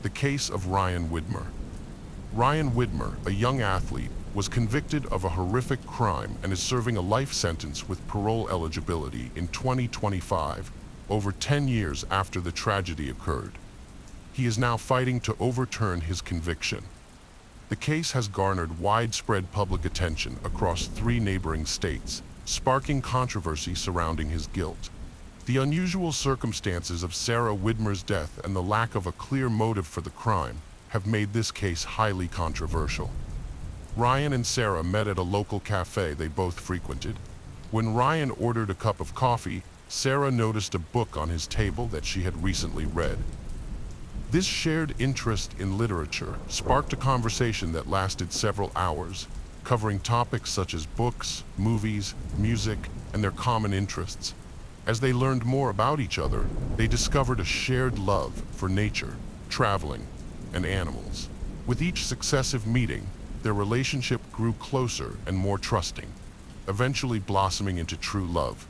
The case of Ryan Widmer. Ryan Widmer, a young athlete, was convicted of a horrific crime and is serving a life sentence with parole eligibility in 2025, over 10 years after the tragedy occurred. He is now fighting to overturn his conviction. The case has garnered widespread public attention across 3 neighboring states, sparking controversy surrounding his guilt. The unusual circumstances of Sarah Widmer's death and the lack of a clear motive for the crime have made this case highly controversial. Ryan and Sarah met at a local cafe they both frequented. When Ryan ordered a cup of coffee, Sarah noticed a book on his table that she had recently read. This shared interest in literature sparked a conversation that lasted several hours, covering topics such as books, movies, music, and their common interests. As they learned more about each other, they discovered a shared love for nature, traveling, and animals. With each successive meeting, their relationship grew closer and more trusting, eventually blossoming into true love.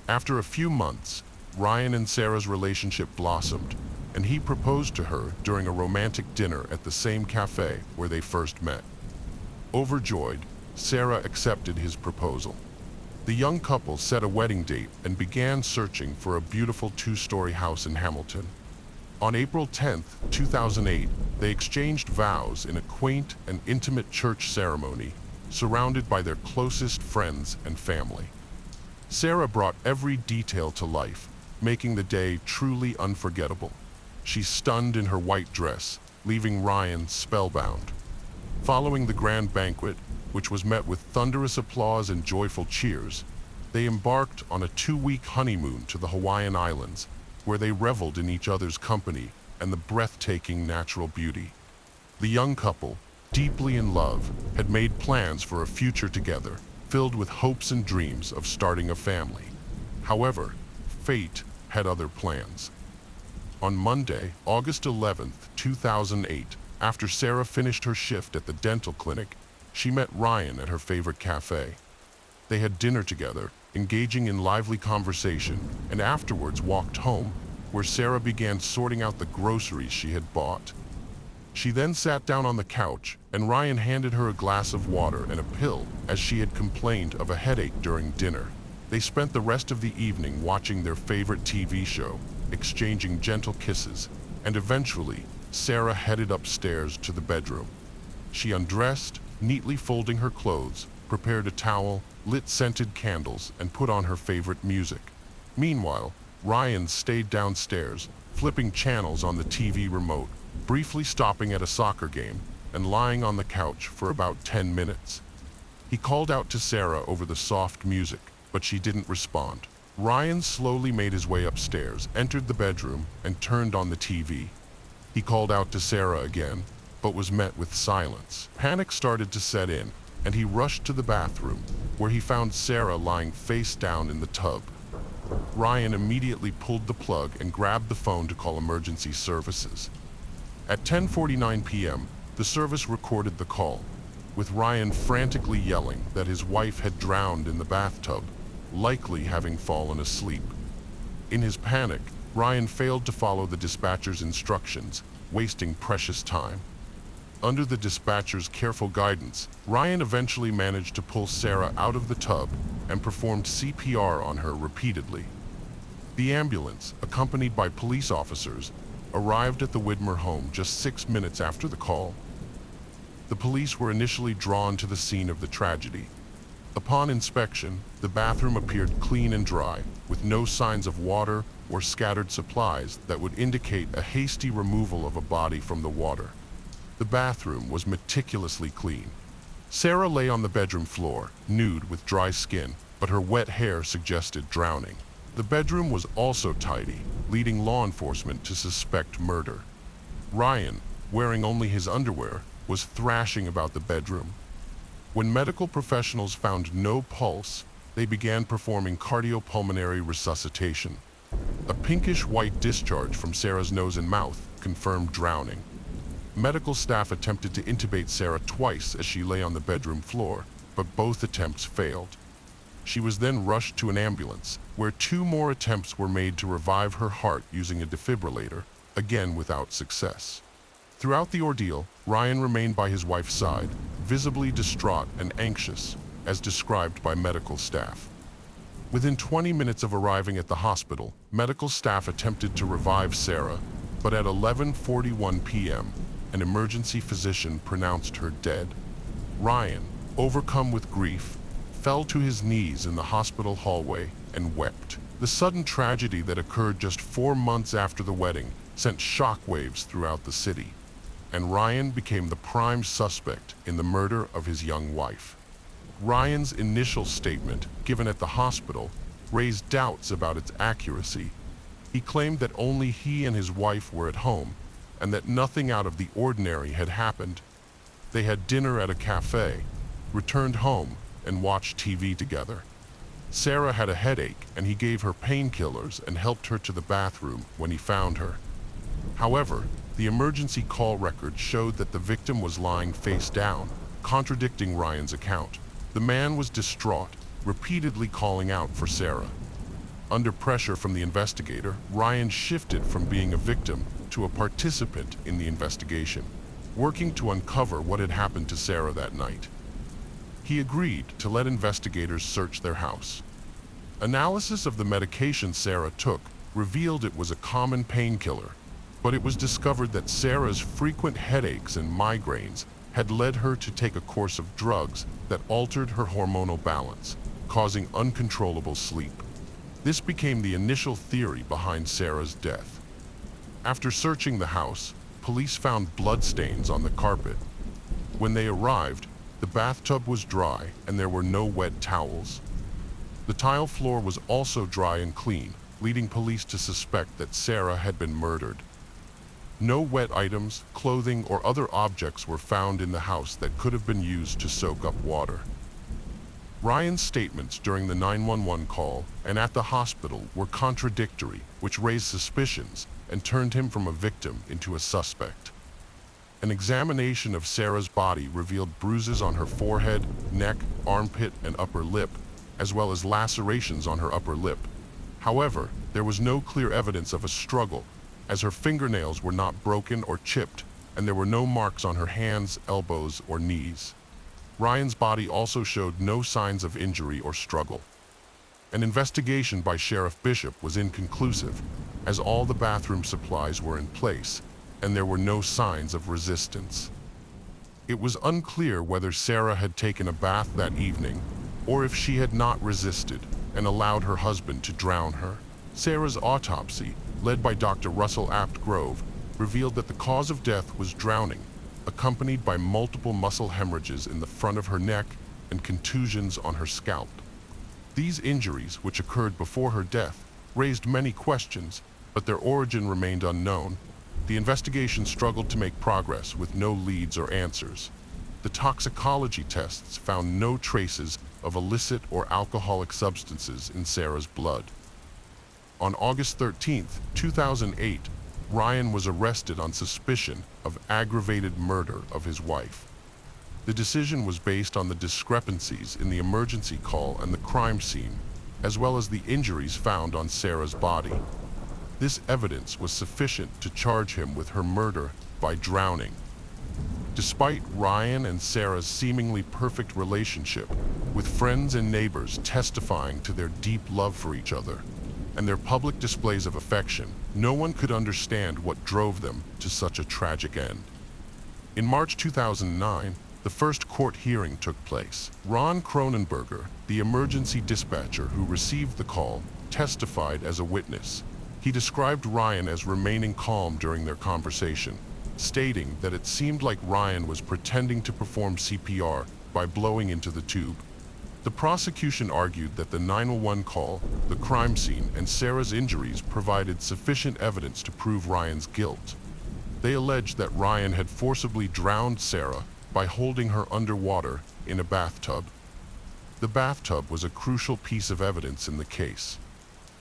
After a few months, Ryan and Sarah's relationship blossomed, and he proposed to her during a romantic dinner at the same cafe where they first met. Overjoyed, Sarah accepted his proposal. The young couple set a wedding date and began searching for a beautiful 2-story house in Hamilton. On April 10, 2008, they exchanged vows in a quaint and intimate church ceremony, surrounded by their closest friends and family. Sarah brought every detail to life, making the day truly unforgettable. She stunned in her white dress, leaving Ryan spellbound. Following the grand banquet, which was met with thunderous applause and joyful cheers, they embarked on a 2-week honeymoon to the Hawaiian Islands, where they reveled in each other's company and the breathtaking natural beauty. The young couple, deeply in love, had made plans for a future together, filled with hopes and dreams of starting a family. However, fate had other plans. On Monday, August 11, 2008, after Sarah finished her shift at the dental clinic, she met Ryan at her favorite cafe. They had dinner together, engaging in lively conversation, and afterwards walked home, where Sarah began sorting out the groceries she had bought. She then sat down on the couch, and Ryan handed her a glass of water and a pill, as she had complained of a headache during dinner. They spent the rest of the evening watching their favorite TV show, exchanging gentle kisses, and eventually, Sarah headed upstairs to the bedroom. She undressed, neatly folding her clothes, prepared a towel, lit scented candles, and put on her favorite music. Meanwhile, Ryan stayed downstairs, flipping channels on the TV remote, briefly stopping at a soccer game, and lying on the couch for about 10 minutes. He called out to Sarah over the soft music, but she didn't respond. Ryan slowly made his way upstairs, entered the bedroom, and turned on the TV. He called out to Sarah again, but was met with silence. Panic started to set in, and he rushed to the bathroom, where he found Sarah lying face down in the tub. Ryan immediately pulled the plug and grabbed the phone to call emergency services. At 10:49 p.m., the service recorded the call, with Ryan frantically yelling that his wife had drowned in the bathtub, likely having fallen asleep. In his panic, Ryan failed to follow the dispatcher's instructions, wasting precious time. Under the dispatcher's careful guidance, Ryan eventually managed to pull Sarah out of the tub and performed CPR on her repeatedly. The ambulance, accompanied by police officers, arrived at the Widmer home just 6 minutes after the call. The police were initially drawn to the scene of the tragedy. Upon inspection, the bathroom appeared clean and dry, with no signs of water or scattered supplies that would indicate a hasty removal of a body from the water. The bathroom was meticulously clean. Sarah lay on the bedroom floor, nude with dry skin, but her wet hair suggested drowning. The bedroom was also tidy, leading law enforcement to suspect murder. Ryan, wearing only his underwear, was thrashing about the bedroom. When medical professionals found no pulse, they began performing cardiopulmonary resuscitation. A pinkish-white discharge from Sarah's nose and mouth confirmed drowning. Medical staff attempted to intubate Sarah twice as she lay on the bedroom floor, but both attempts failed. She was then rushed to an ambulance, where 2 more attempts were made to revive her heart using a defibrillator, again without success. Throughout the ordeal, Ryan remained by his wife's side, visibly distraught and anxious, as described by medical staff. Within 20 minutes of arriving at the hospital, medical staff attempted to revive Sarah, but at 11:41 p.m., an emergency physician pronounced her dead. Ryan, overcome with grief, fell to his knees in the hospital hallway and wept. The sudden tragedy that occurred just 4 months after the wedding sent shockwaves throughout the city, and Ryan became the prime suspect in the murder of his young wife. Ryan's initial statement, given at the hospital, raised doubts about its accuracy. He claimed that only he and his wife were at home, and that nothing out of the ordinary had happened. They had dinner at a cafe, returned home, and watched TV together. Sarah had a headache, and he gave her painkillers and helped her to the bathroom when he found her. However, the emergency call record showed that the victim was lying face down, contradicting Ryan's account. The man was distraught, repeatedly calling out for Sarah. Under pressure from the investigator, Ryan shifted from being a victim to a participant in the investigation, working to uncover what had happened to Sarah that night. He agreed to let investigators search their house. Analysis of the medication Sarah took revealed it was a common painkiller, but it was discovered that Sarah's frequent headaches and migraines had led her to take a course of drugs that altered her hormonal balance, causing uncontrollable sleep. This became the initial theory behind Sarah's death. After searching the house, police found bloodstains on the carpet. When they arrived, the bathtub was dry and there were no wet towels. The tile floor was also dry and clean, leading police to suspect that Sarah had been murdered. No wet items, clothing, or other objects were found in the house that could have been used to soak up water. Ryan's statements during the 911 call and at the hospital were contradictory, which raised suspicions and turned him from a victim into a suspect. An examination of Sarah's body revealed bruises on her forehead, neck, armpit, and upper lip, as well as lacerations on her upper lip. However, there was no clear evidence of a struggle, as her fingernails were not broken or chipped, and there were no marks on her hands, elbows, or knees. Ryan's body also showed no signs of injury or struggle. An investigation by Sheriff Bishop was inconclusive, as all the bathroom supplies were in place, and there were no signs of resistance. It was unclear whether Sarah had taken a bath that evening, or if she had not resisted and allowed her husband to drown her. Sarah's autopsy, led by Dr. Russell Apt Grove, revealed that the cause of death was drowning, accompanied by multiple muscle hemorrhages in the front of her neck and contusions on her scalp. These injuries, which occurred before her death, raised many questions, but their origin remained unknown. The investigation struggled to make progress with no leads or answers. The toxicology tests found no traces of illicit or alcoholic substances in Sarah's blood. On August 13, 2008, Ryan was arrested on suspicion of aggravated murder of his wife. The decision was based on the discrepancies in the emergency call and the crime scene, as well as the injuries found on Sarah's body. This evidence was sufficient to charge him with her murder by drowning. Despite Ryan and Sarah's seemingly perfect relationship, with friends and neighbors testifying to their deep love for each other, and their public displays of affection, no one could understand what drove them to such a tragic end. In March 2009, the first court hearing took place. Ron Cronenberger, the emergency dispatcher who received the call, testified as a witness. He described Ryan as remaining calm during their conversation, stating that it seemed like Ryan was pretending to perform CPR by blowing into the tube. The prosecution argued that the 911 call, the crime scene, and Sarah's injuries provided sufficient evidence to prove Ryan's guilt. They alleged that Ryan had forcibly drowned Sarah by holding her underwater in a bathtub. The bathtub was a crucial piece of evidence in the case.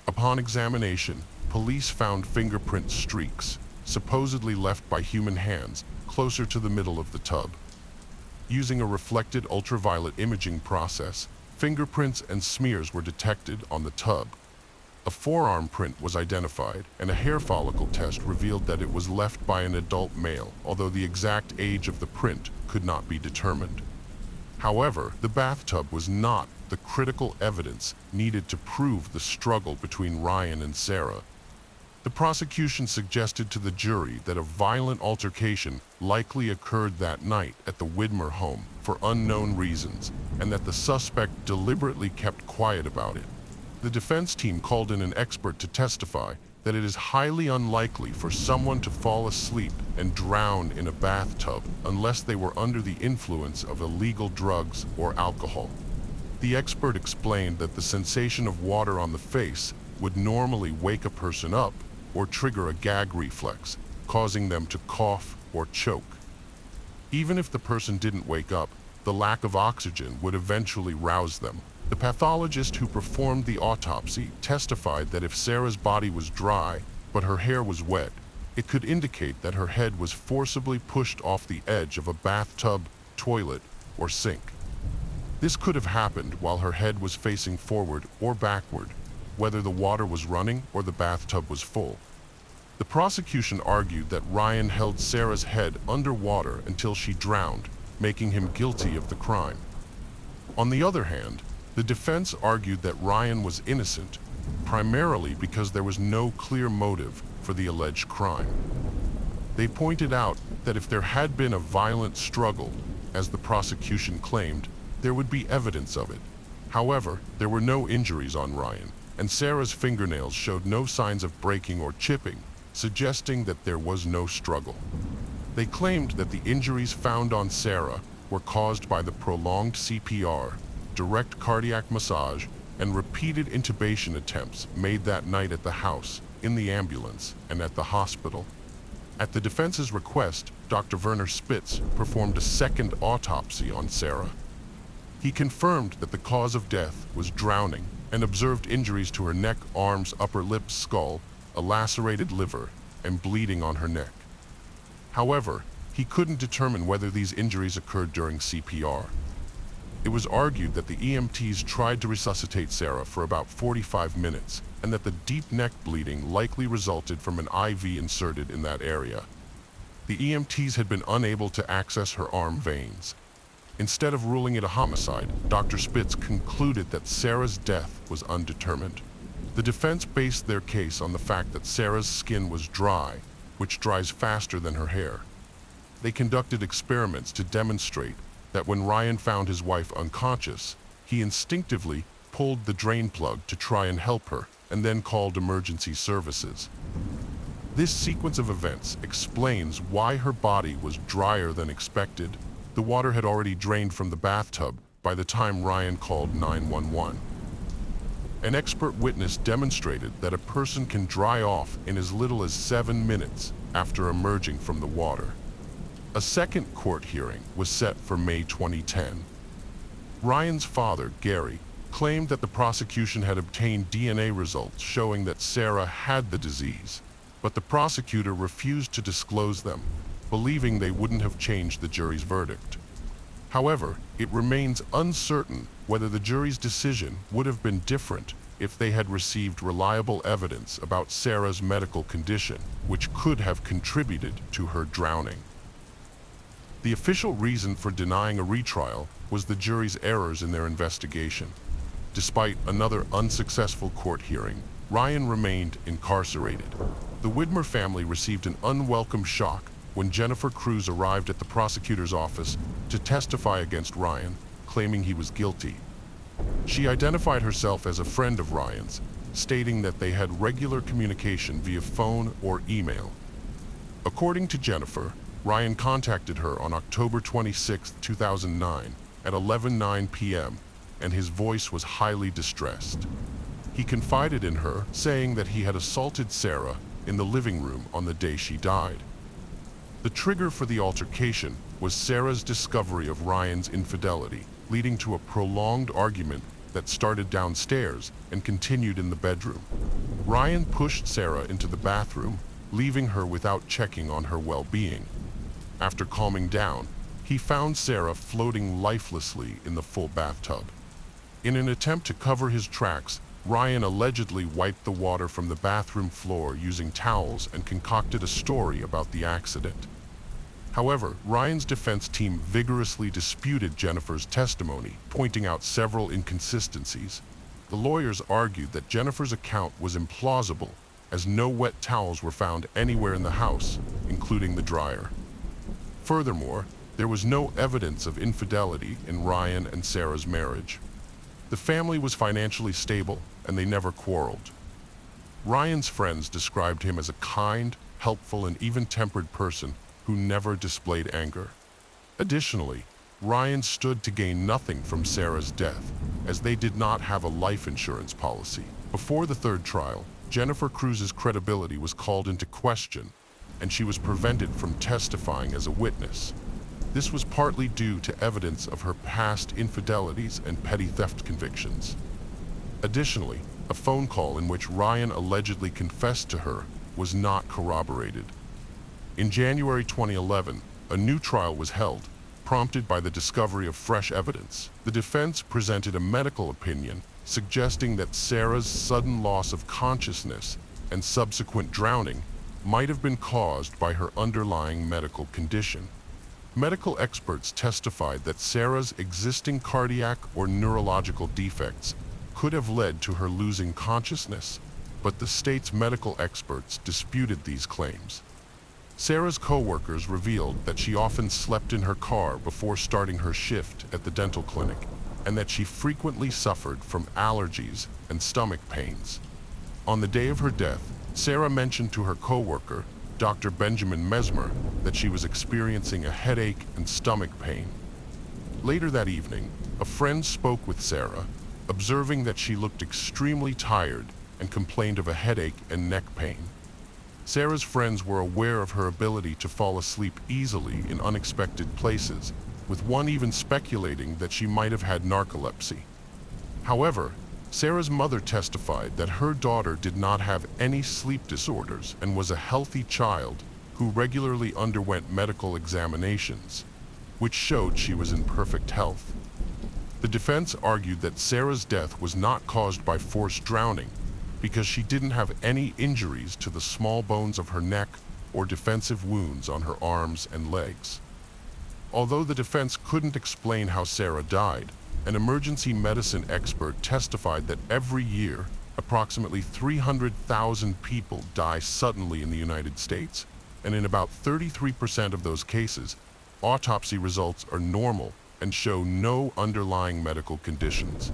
Upon examination, police found fingerprint streaks, supposedly left by human hands, closer to the middle of the tub. Using a reflected ultraviolet imaging process, fingerprints and smears were detected on the tub. A forearm print was identified, and a hair follicle test revealed that it was left by an adult male, although the exact age of the print could not be determined. However, the bathtub was not the critical evidence needed to prove the struggle between Ryan and Sarah. The prosecution suggested to the jury that a violent altercation likely occurred that night at the Widmer home for unknown reasons, and that the suspect deliberately kept quiet about it. The defense team called in an expert to testify that it is highly unlikely for someone to fall asleep and drown in a bathtub unless they were under the influence of illegal drugs or alcohol. The expert explained that the sensation of water on the face would normally wake a person up or trigger a gag reflex, causing them to cough or choke. Even if the person didn't wake up, the lack of oxygen would eventually rouse them. The pathologist who performed the autopsy testified that if Sarah's body was dry, but her hair was wet, it could indicate that her head was forcibly pushed off the edge of a bathtub, toilet, or sink. This could have happened while her head was facing forward or backward, whether the water was running or the bathtub was full. The prosecution argued that Ryan held Sarah's head underwater until she drowned, making him guilty of the crime. On the other hand, the defense argued that Ryan was innocent, primarily because there was no clear motive for the alleged crime. They pointed out that if there had been a violent struggle, as the prosecution claimed, there would be evidence of it. However, there were no injuries on Ryan, and Sarah's fingernails showed no signs of breaking or chipping, suggesting that there was no struggle. They claimed that the injuries found on Sarah were caused by the prolonged CPR, direct cardiac massage, and repeated intubation attempts made that night at the house, in the ambulance, and at the hospital. At the defense's request, Dr. Werner Spitz performed a second autopsy on Sarah. He confirmed that the cause of death was drowning and observed injuries to her neck, arms, upper lip, skull, a lacerated liver, and bleeding on her neck. However, he couldn't determine whether these injuries occurred during CPR. It was argued that the EMTs tried to resuscitate Sarah for about 45 minutes, and that the deep neck bleeding likely resulted from an IV inserted in that area. The EMTs had been unable to access her arm veins. Instead of ruling it a homicide, Dr. Spitz concluded that Sarah's death was undetermined. The defense based their case on the fact that Sarah's skin was dry, which dries faster than her hair. They conducted experiments to demonstrate that when Ryan found his wife unconscious, he instinctively pulled the drain plug to try and help her, and then called emergency services. This sequence of events explains why her body was drier than expected. The water had already drained from the bathtub by the time Ryan called 911. An expert witness demonstrated that a person can dry off in as little as 7 minutes after emerging from the water. A second court hearing was set for May 2010. Ryan's father, Gary, claimed that the prosecution had obtained DNA results showing that Sarah had the disease, but the prosecutor refused to disclose them, believing they wouldn't have changed the jury's verdict. However, it remains uncertain whether the jury's decision would have been different if they had received reliable evidence about Sarah's medical condition, which could have contributed to her drowning. The official reason for denying a retrial was the jury's errors in their investigation. Despite another unsuccessful court hearing, Ryan remained incarcerated. The Widmer family received an unwelcome shock when Jennifer Cruz arrived at the prosecutor's office to testify against Ryan, claiming he was guilty. She identified herself as a friend of Ryan's, stating that they had regular communication via phone or email. According to Jennifer, Ryan contacted her on October 26, 2009 at 11:09 p.m., and his voice was highly distressed. He confided in her, saying that he had assaulted Sarah in the living room on the day she died. The trigger for the altercation was Sarah's discovery of Ryan's infidelity, leading to a prolonged argument that started downstairs and continued in the bedroom. Ryan pushed Sarah into the bathroom, leaving her without checking on her well-being. After calming down, he found Sarah floating lifelessly in the full bathtub. In an attempt to cover his tracks, Ryan allegedly wiped the water from the bathroom floor using towels and concocted a story about the accident. However, Ryan's defense team vigorously disputed Jennifer's testimony, pointing out several inconsistencies. The lawyers argued that Jennifer's account was implausible, as no wet towels were found anywhere in the house, including the dryer. Furthermore, there was no evidence of infidelity in Ryan and Sarah's marriage. The family was financially stable, and they never quarreled. Ryan's friends described him as a kind, helpful, and even-tempered person who never displayed anger. Additionally, Ryan stood to gain nothing from Sarah's death, as they did not have a life insurance policy. Before the third trial, Jennifer Cruz's credibility was called into question, and she was prevented from testifying as a witness. This was partly due to evidence of her past infidelities and petty theft convictions. Additionally, a phone call in which Ryan allegedly confessed to her was not corroborated. In January 2011, a new trial was held, prompted by the discovery of fresh evidence. The defense presented a medical opinion suggesting that Sarah's sudden loss of consciousness and subsequent drowning might have been caused by her underlying medical condition. Medical experts testified that Sarah's existing cardiac or neurological defects could have led to her losing consciousness, but the state's medical experts disputed these claims. Sarah's co-workers revealed that she often slept in her car before starting her shift at the dental clinic, and that she frequently suffered from allergies and stomach pains. On the day of her death, Sarah mentioned to her co-worker, Dr. Benjamin Mesmer, that she was experiencing a headache and stomach pain. Later that evening, a friend spoke with Sarah, observing that she looked extremely tired and complained of a headache and neck pain. Sarah's friends were aware of her ability to fall asleep easily in unexpected places, with one even speculating that she might have had narcolepsy. However, Sarah's mother testified that her daughter did not have any sleep disorders and was a healthy child who regularly underwent medical examinations, which showed she was in perfect health. The defense argued that Sarah's death was not caused by forced drowning because she didn't have any injuries to the small bones of her neck or defensive wounds on her arms and legs. Although the defense couldn't explain how Sarah died, an emergency medicine expert testified that every year, approximately 300,000 people die suddenly in the United States, and in about 33% of those cases, autopsy results are normal and show no underlying medical conditions.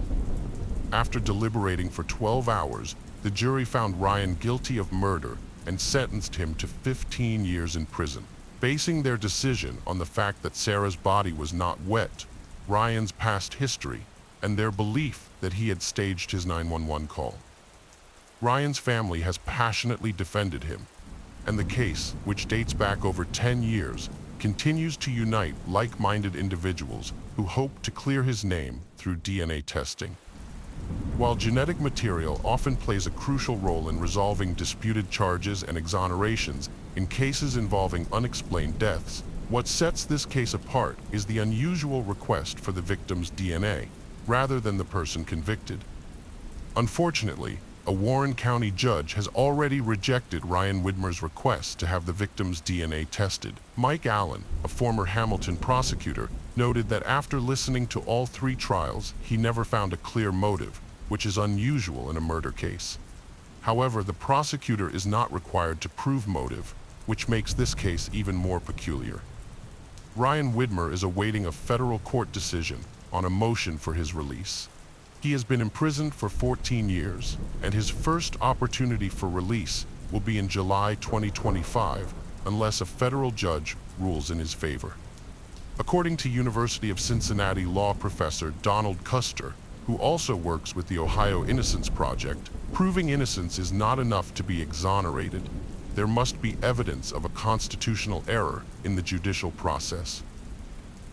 After deliberating for 12 hours, the jury found Ryan guilty of murder and sentenced him to 15 years in prison. Basing their decision on the fact that Sarah's body was not wet, Ryan's past history, and their belief that he had staged his 911 call. Ryan's family has passionately defended him, and the case, which dates back over 10 years, continues to unite like-minded individuals who hope to clear his name through DNA testing. While genetic material often plays a crucial role in resolving disputed charges and exonerations in cases involving unexplained deaths, what sets this case apart is the unusual request for the victim's DNA, rather than the person convicted. Unfortunately, a Warren County judge has already rejected Ryan Widmer's request to have the victim's DNA tested. Mike Allen, a former Hamilton prosecutor, noted that after listening to all 3 trials, he never found a clear motive, which is unusual in a murder case. However, the prosecutor is not required to prove motive, which makes this case even more peculiar. Ryan Widmer is awaiting a federal court decision on a motion for his release. He has been imprisoned for 14 years, and his first opportunity for release will be in July 2025, unless a federal judge rules in his favor. According to University of Cincinnati law professor Donald Custer, who also works with the Ohio Innocence Project, proving innocence is not enough to be exonerated. There must be evidence of a constitutional error in the judicial process.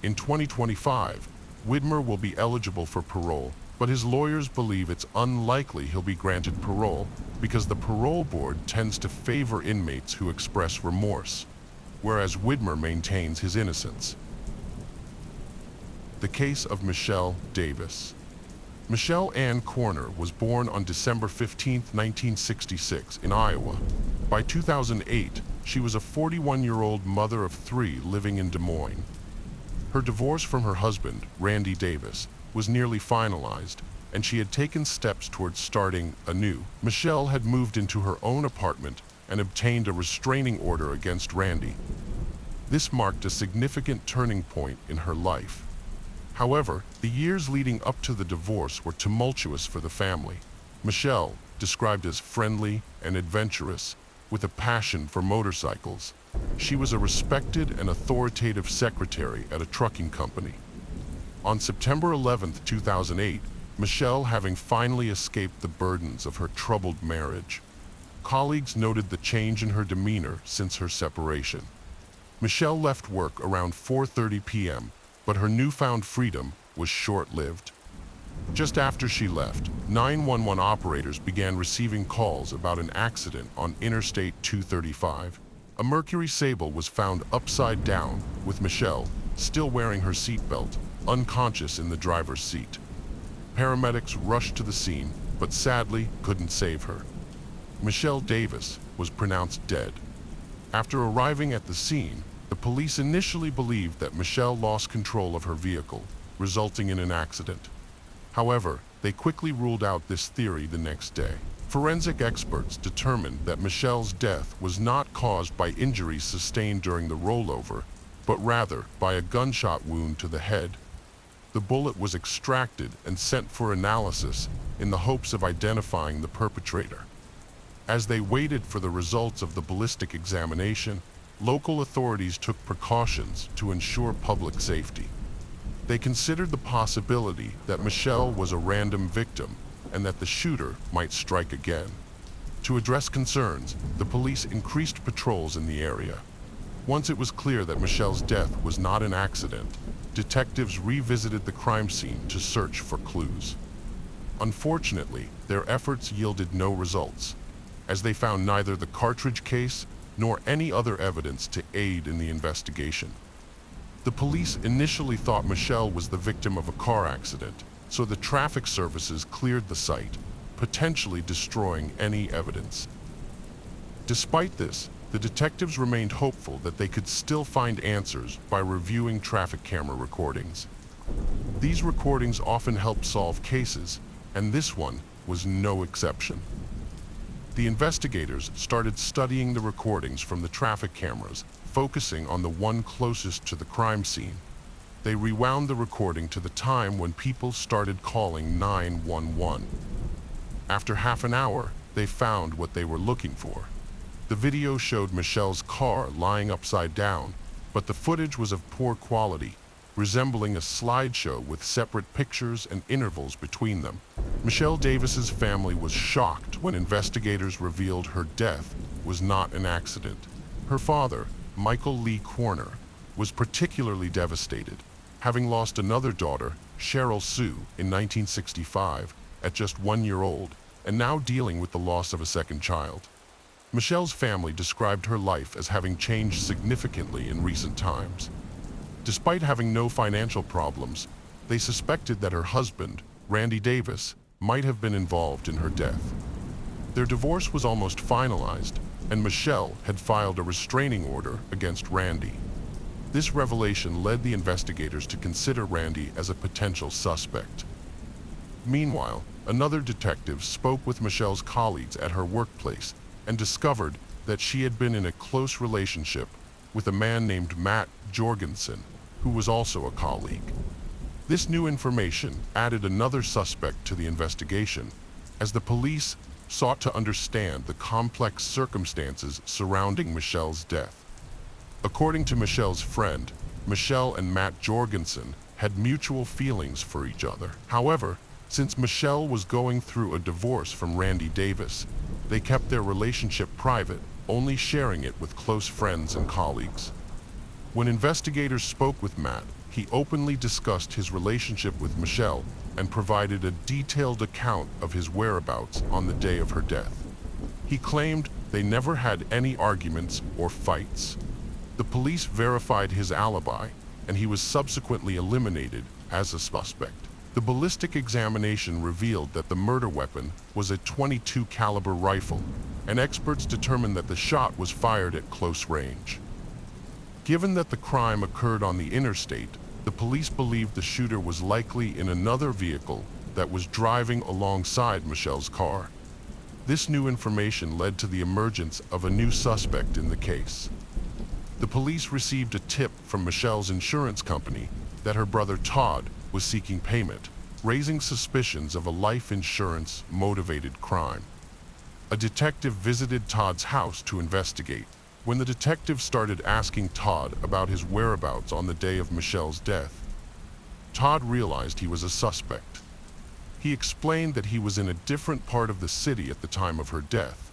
In 2025, Widmer will be eligible for parole, but his lawyers believe it's unlikely he'll be granted parole because the parole board tends to favor inmates who express remorse, whereas Widmer maintains his innocence. The case of Michelle Davis. Michelle Ann Corner was born on December 15, 1966, in Iowa. By 2008, she was a 41-year-old mother of three living in Des Moines. Her divorce from her husband, Randy Davis, was nearly finalized, and she had taken steps towards starting anew. Michelle had moved into her own apartment and obtained a restraining order against Randy. This marked a significant turning point in her life. However, the years leading up to the divorce were tumultuous for the family. Michelle, described as friendly and adventurous, with a passion for motorcycles. She was a respected and authoritative secretary at a trucking company. On September 11, 2008, Michelle having finally escaped the burdens of her troubled marriage. Colleagues noted the change in her demeanor since her separation. Michelle left work around 4:30 p.m., but her newfound freedom was short-lived. Just after she left, 911 operators began receiving calls about an accident on Interstate 235. A Mercury Sable was found upside down, with Michelle still wearing her seatbelt, unconscious in the driver's seat. Paramedics rushed to the scene, but sadly couldn't save her. Michelle Davis was pronounced dead. After arriving at the scene, the police initially believed that Michelle lost control of her vehicle, resulting in an accident. However, they quickly ruled out this theory the next day. Forensic experts determined that Michelle's death was not caused by injuries sustained during the rollover, but rather by a gunshot wound to the head. The bullet was extracted and sent for analysis in the hopes of identifying the perpetrator. As they waited for the results of the ballistic examination, local authorities took precautions to ensure public safety. They considered the possibility that Michelle was a random victim and that the shooter might strike again. To address concerns, the police increased patrols in the area. Once it was clear that Michelle's death was not an accident, detectives revisited the crime scene to search for clues. Unfortunately, their efforts yielded no results, as they found neither the cartridge case nor any other evidence to aid in the investigation. The police initially thought Michelle was the victim of a car accident, so the traffic services cleared the site, potentially destroying any evidence. Despite this, the detectives remained hopeful that they could still find answers by reviewing traffic camera recordings. These recordings often help solve cases, and this one was no exception. The investigators started studying the recordings from the traffic cameras, focusing on the one closest to the crime scene. They rewound the recording to the time when people started calling 911. After half an hour, they found what they were looking for. The video showed Michelle's car lying upside down, but the footage was of poor quality, resembling a slideshow with separate pictures and intervals between them. Michelle Davis's family was shocked when investigators revealed her death was not an accident. Her father, Michael Lee Corner, was particularly devastated, having lost another daughter, Cheryl Sue, in 1965, at just 1 year old, and now dealing with the loss of a second child. Michelle's family described her life as having changed significantly in recent times. Despite having no financial problems, they suspected that her husband, Randy Davis, might have been involved in her death. Their divorce was almost finalized, and Michelle had filed a restraining order against Randy. This revelation led the investigators to consider Randy as a potential suspect. Meanwhile, another detective spoke with Michelle's colleagues at her workplace and discovered that she had been in a close relationship with a man named Matt Jorgensen, who was also a colleague. This new information added another suspect to the investigation, as the police sought to understand the complex circumstances surrounding Michelle's death. According to Michelle's friend, Michelle and Matt Jorgensen had mutual feelings for each other. However, since Michelle was going through a divorce from Randy Davis, they kept their relationship private, only sharing it with close friends and colleagues. When investigators spoke with Matt, he openly discussed his relationship with Michelle and provided a detailed account of his whereabouts on the day of her death. He claimed they never had any arguments or fights. The police verified his alibi, and he was subsequently eliminated as a suspect. The ballistic examination revealed that the murder weapon was a .22 caliber rifle, and experts determined that the shot was fired at close range. Given that the crime occurred on the interstate, the police believed the shooter was likely in another vehicle that was driving alongside Michelle's car. This new information led to the emergence of a new suspect in the case. The police received a tip from Michelle's insurance company that her brother Todd was seeking payment, raising suspicions of a life insurance-motivated crime. A detective visited Todd's house to investigate. When the detective started asking Todd about his whereabouts on the day of Michelle's death, Todd realized he was a suspect. He explained that he was in a different part of the city at the time of her death,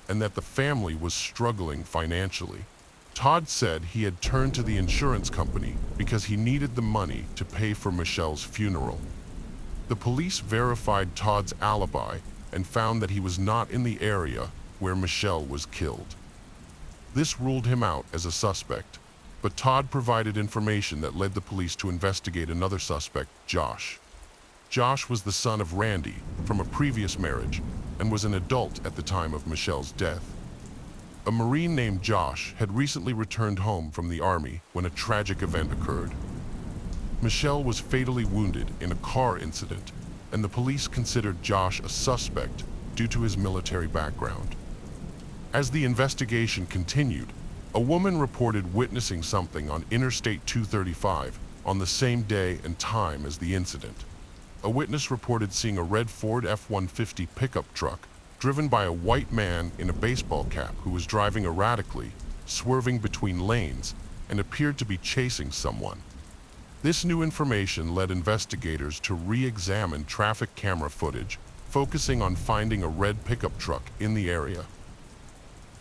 and that the family was struggling financially. Todd said he had turned to the insurance company because he needed the money to pay for Michelle's funeral. The police verified Todd's alibi and found that he was not in the area where Michelle was killed. This ruled him out as a suspect, but Todd provided information that led the police to investigate another suspect, Josh. Josh was the son of Randy from a previous marriage and was an adult at the time of Michelle's death. A Marine named Josh had recently returned home from the Army when a tragic event occurred. Michelle was fatally wounded in a car incident, and the police considered Josh a suspect due to his military background. As the investigation continued, a woman reported witnessing something on Interstate 235 on the same day and time as the incident. A witness reported seeing a red Ford F-150 pickup truck driven by a white man in a baseball cap who was driving erratically, swerving between lanes, and appeared to be chasing someone. This new information led investigators to re-examine traffic camera footage, focusing on finding a red pickup truck in the area.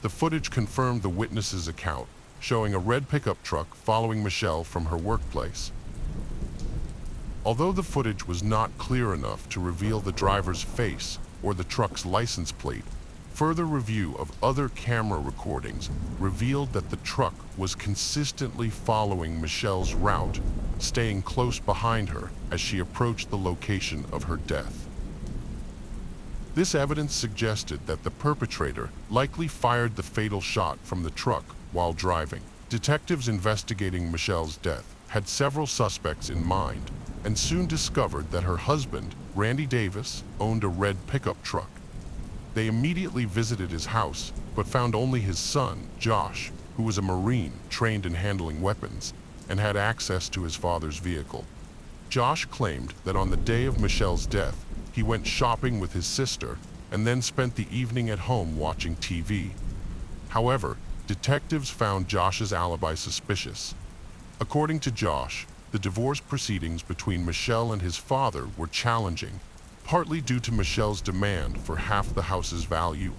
The footage confirmed the witness's account, showing a red pickup truck following Michelle from her workplace. Although the footage was not clear enough to reveal the driver's face or the truck's license plate, further review of other camera recordings revealed that the truck was consistently following Michelle's route, staying close behind her as she approached the location of her death. This evidence suggested that the perpetrator likely fired the fatal shot from the truck while driving. Detectives investigating Michelle's death had several suspects in mind and soon discovered that her husband, Randy Davis, owned a red pickup truck. They immediately visited his house, but found only his son, Josh, who was a Marine trained in handling weapons and had access to his father's vehicle. Josh claimed that on the day of Michelle's death, he went shopping with his sister and then spent the evening at home watching TV. However, detectives found Josh's alibi suspicious. According to Josh, the divorce proceedings between Michelle and his father were challenging, partly due to Michelle's demand for half the house's value.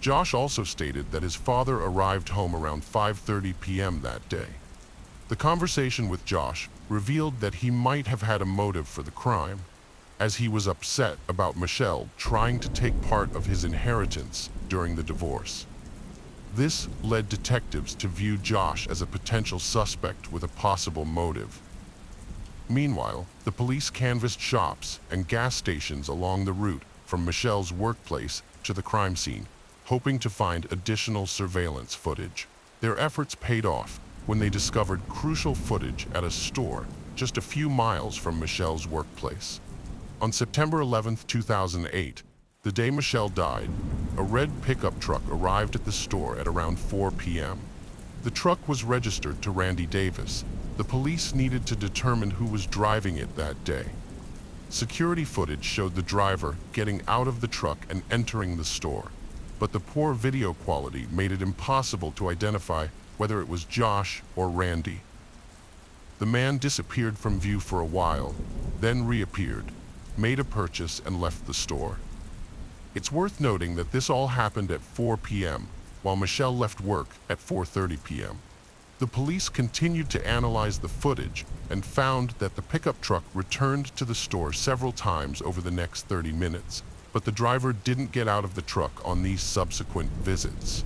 Josh also stated that his father arrived home around 5:30 p.m. that day. The conversation with Josh revealed that he might have had a motive for the crime, as he was upset about Michelle trying to take part of his inheritance during the divorce. This led detectives to view Josh as a potential suspect with a possible motive. Meanwhile, the police canvassed shops and gas stations along the route from Michelle's workplace to the crime scene, hoping to find additional surveillance footage. Their efforts paid off when they discovered crucial footage at a store just a few miles from Michelle's workplace. On September 11, 2008, the day Michelle died, a red pickup truck arrived at the store at around 4 p.m. The truck was registered to Randy Davis. The police needed to determine who was driving it that day. Security footage showed the driver getting out of the truck and entering the store, but the poor video quality made it impossible to identify whether it was Josh or Randy. The man disappeared from view for a while, then reappeared, made a purchase, and left the store. It's worth noting that this all happened at 4 p.m., while Michelle left work at 4:30 p.m. The police continued to analyze the footage and found that the pickup truck returned to the store several times over the next 30 minutes, but the driver didn't get out of the truck on these subsequent visits.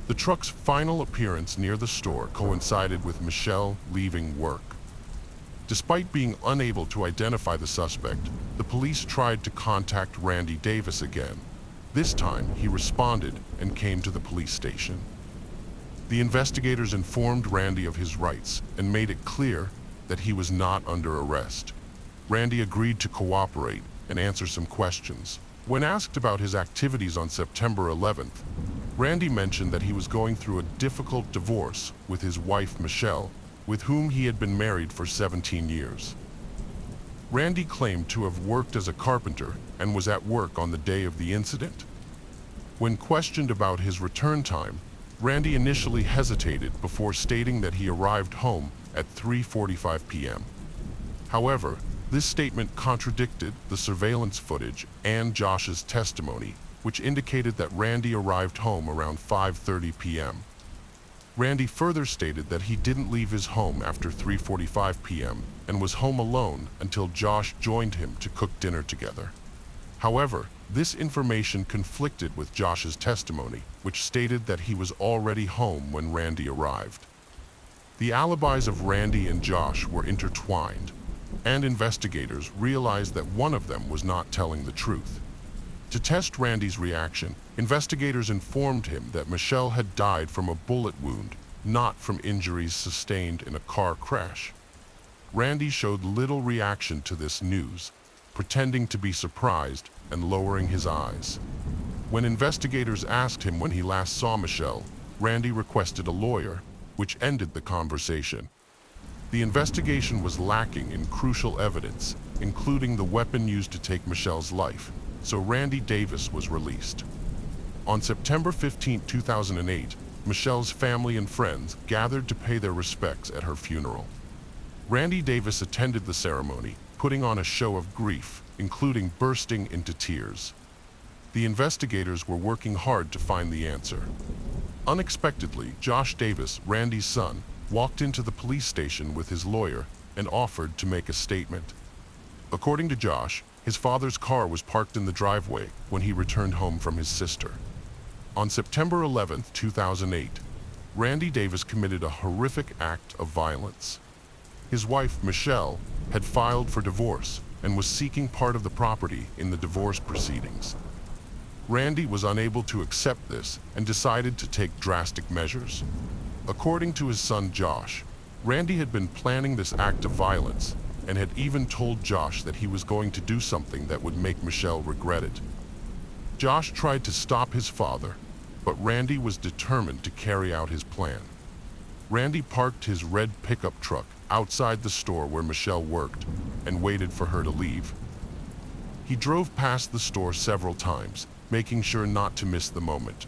The truck's final appearance near the store coincided with Michelle leaving work. Despite being unable to identify the suspect, the police tried to contact Randy Davis again. This time, he responded and came to the police station. The investigators informed Randy of his rights and made it clear that he was not under arrest. Randy agreed to cooperate and answer some questions. When asked about his activities on September 11th, Randy mentioned that he was going through a difficult divorce with his wife Michelle, with whom he had been married for 17 years. Randy claimed to have worked as a carpenter and was at work on the day of the incident. When questioned about his return time, Randy initially hesitated before stating that he arrived home at 3:45 p.m. However, this statement contradicted the surveillance footage and Josh's testimony, which indicated that Randy arrived home around 5:30 p.m. Randy further stated that he didn't leave his home after 3:45 p.m. and was home alone until Josh joined him to cook dinner together. However, this information conflicted with Josh's testimony, which stated that he was already home when Randy arrived. The alibis of Randy and Josh were intertwined, and investigators realized that one of them was not telling the truth. To test Randy's reaction, investigators informed him that Michelle had died from a bullet wound, not from injuries sustained in a car crash. Randy showed little reaction to this news, pretending to be surprised and lowering his eyes. When investigators asked him when he last saw Michelle, Randy requested a lawyer, which ended the conversation. The investigation was lacking in crucial evidence, including the weapon used to take Michelle's life, so Randy Davis was released. On September 15, 2008, Michelle's family and friends gathered to pay their respects at her funeral. Randy Davis attended the ceremony, putting on a show of grief, including bursting into tears. The investigators were working hard to find the answer. Unexpectedly, Josh Davis, Randy's son, walked into the police station with his lawyer and offered to make a statement. According to Josh, his father's car was parked in the driveway when he returned home from his sister. On September 11, 2008, Randy Davis committed a horrific act of violence. His wife, Michelle, had filed for divorce and was seeking part of the property in the divorce proceedings. Randy was unable to accept this and decided to take drastic measures. According to his son Josh, Randy had been planning this act of violence and had even told Josh that he was going to do something that would make Michelle regret it. Josh tried to stop his father, but Randy was determined to carry out his plan. Randy parked his red pickup truck outside the store where Michelle worked and waited for her to leave. He drove past the store several times, making sure not to miss the moment.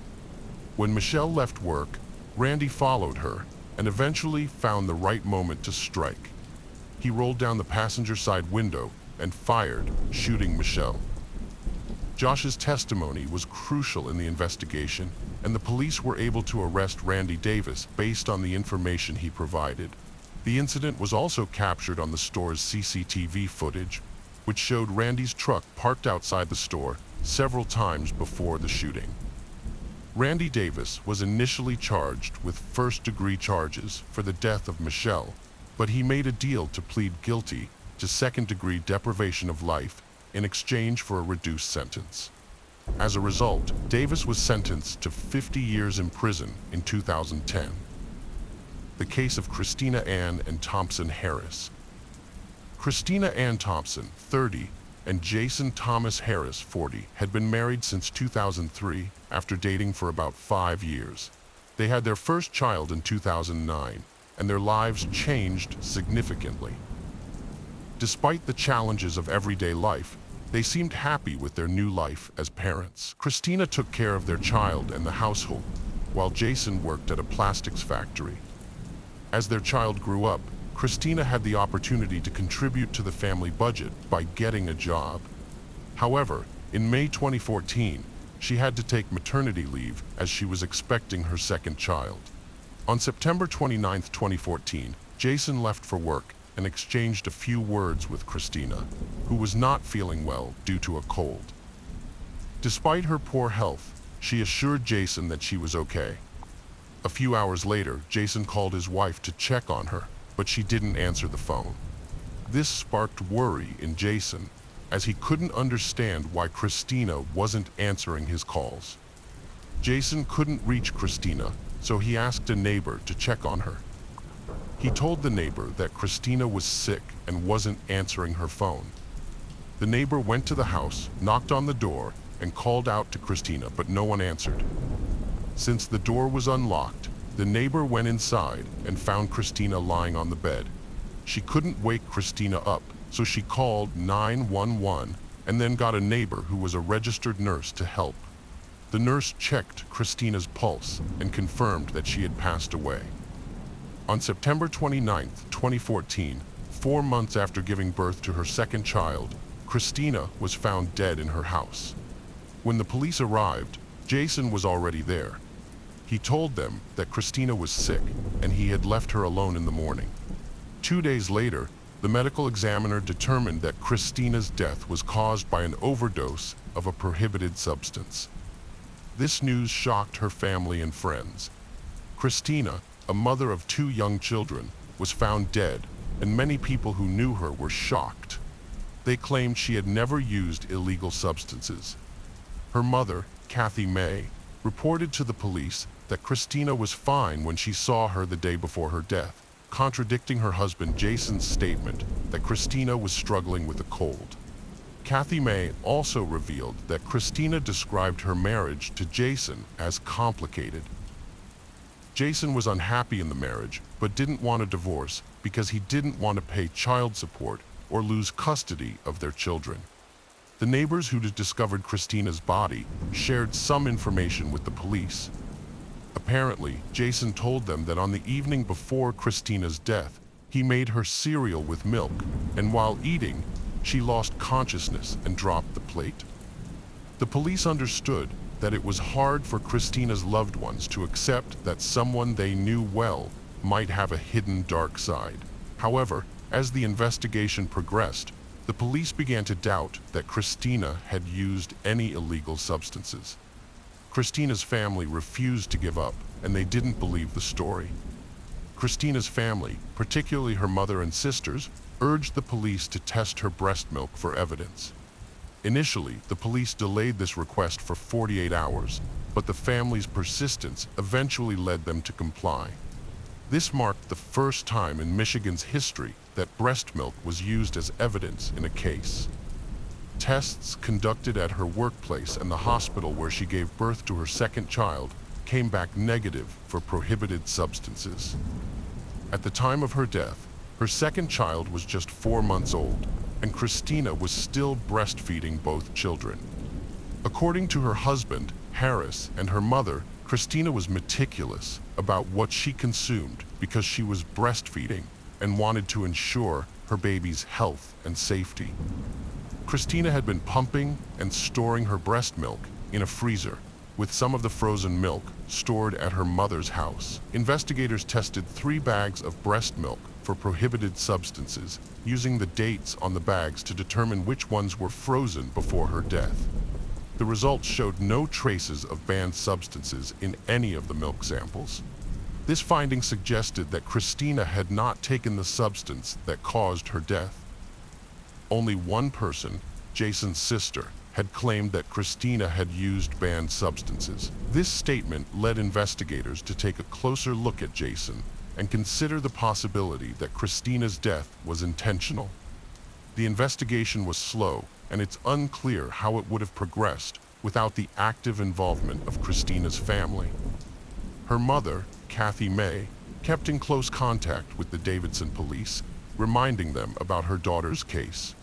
When Michelle left work, Randy followed her and eventually found the right moment to strike. He rolled down the passenger side window and fired, shooting Michelle. Josh's testimony was crucial in the investigation, and the police were able to arrest Randy Davis based on the information he provided. The incident was also captured on the store's CCTV footage, which showed Randy's truck parked outside the store several times before the shooting. Randy Davis was initially charged with first-degree charges for the death of Michelle, but he made a deal to plead guilty to second-degree deprivation of life in exchange for a reduced sentence. As a result, Davis was sentenced to 50 years in prison in 2010. The case of Christina Ann and Thompson Harris. Christina Ann Thompson, 30, and Jason Thomas Harris, 40, had been married since 2003 after dating for about 5 years. They had their first child in 2009, and their lives changed significantly. Despite the challenges of everyday life, they seemed happy with their new life as parents. Christina took care of their child and the household, while Jason worked at a plastics factory. As their child grew up, Christina had the opportunity to contribute to the family budget by getting a job. However, in May 2014, she had to take maternity leave as she was expecting her second child. On September 29, 2014, Jason left for work and exchanged a few words with Christina, who was not feeling well due to a cold. Despite her poor health, she assured Jason that she was okay. A few hours later, Jason called his wife to check on her, but she didn't answer the phone. This sparked worry in Jason, as he couldn't understand why Christina wasn't answering his calls. Jason couldn't reach Christina, so he asked a neighbor to check on her. He told the neighbor that Christina was sick and wasn't answering her phone. The neighbor went to the house, knocked on the door, and called out to Christina, but no one answered. Since the door was unlocked, the neighbor went inside and found Christina lying on the bed. She couldn't wake Christina up, so she called 911 and then got a neighbor who was a registered nurse to help. The nurse checked Christina's pulse and confirmed that she had passed away. On September 29, 2014, 4 months after giving birth to her second child, Christina was found dead in her house. When the police arrived, Jason was already there. He told them that Christina was sick and he had left her alone in the morning. 2 days later, the medical examiner determined that Christina's death was caused by an overdose of a prohibited substance. This news shocked her family and friends. Christina, a mother of 2 young children, was found dead, and many people who knew her were shocked. They claimed she had never used illegal substances. Her mother, Kathy May, reported to the police that Christina was fine when she saw her the day before her death, contradicting her husband Jason's statement that Christina was struggling with a cold. Kathy May also revealed that Christina described her marriage to Jason as complicated. Jason was unhappy in the marriage, but didn't want a divorce because he didn't want to pay child support or lose custody of their children. The neighbors who discovered Christina's body shared some information with the police. Apparently, Jason told them that on the evening before Christina's death, he made her cereal with milk, and while eating, she lost consciousness and dropped the plate. The police understood that it was hard for Christina's loved ones to accept that someone they knew well might have a hidden dark side. However, as the investigation progressed, the police began to doubt that Christina had used any illegal substances. Christina's family refused to give up, and they didn't believe the story. Christina's family, particularly her mother and sisters, urged the police to test her breast milk for evidence. Initially, the police delayed this request for 48 hours, but the family's persistence eventually led them to comply. This marked the first time in Michigan's history that breast milk was used as evidence in a case. Tests conducted at her workplace and the hospital where she gave birth to her second child came back negative for prohibited substances. At the time of her death, her second child was just 4 months old, and Christina was still breastfeeding both children. According to her husband, Harris, and her mother, Christina was meticulous about what she consumed because she was breastfeeding and wanted to ensure her baby's health and safety. Christina had been pumping and storing her breast milk in a freezer, with some of the frozen milk stored at her mother's house. Investigators tested 3 bags of breast milk for prohibited substances, using the dates on the bags to determine which ones were frozen before her death. The results showed no traces of banned substances in any of the milk samples. This finding suggested that Christina had not taken the substance that caused her death. Only one person, Jason's sister, had claimed that Christina had used banned substances. This statement led investigators to take a closer look at Jason and consider the possibility that Christina's death was intentional. The investigation was slow, and it's unclear how it would have progressed without the active involvement of Christina's family. Her mother, Kathy May, kept in close contact with the Davidson police, reminding them about her daughter's case.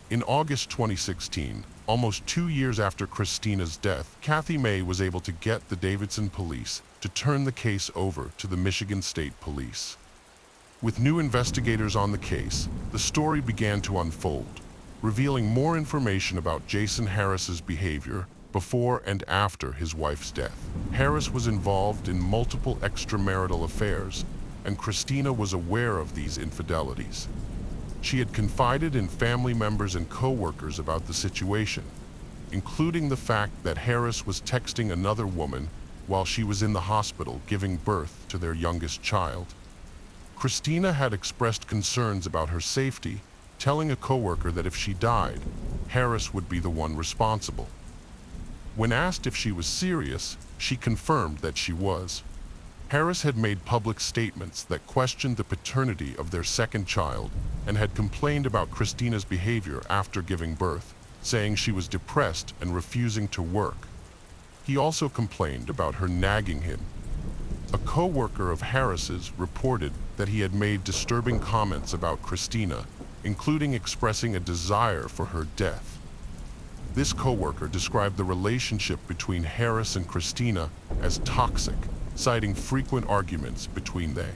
In August 2016, almost 2 years after Christina's death, Kathy May was able to get the Davidson police to turn the case over to the Michigan State Police. With new investigators on the case, the story began to unfold, revealing more information about Jason Harris's behavior before and after his wife's death. Harris was involved in multiple extramarital affairs, and Christina was aware of these infidelities. She had confided in family members and co-workers about the situation, including the fact that Harris was texting another woman while she was in the hospital giving birth to their youngest child. Christina had expressed concerns about her safety, telling a coworker that if she died, Harris would be the one responsible. When asked if she was serious, she confirmed that she was. Harris had made public statements that questioned the paternity of their second child and had complained about Christina's behavior after giving birth, saying she was depressed and refusing to work. He also complained about her nagging him. A co-worker of Harris's reported that he had made disturbing comments about Christina, including expressing a desire for her death. This co-worker described the relationship between Harris and Christina as toxic, citing frequent arguments between they.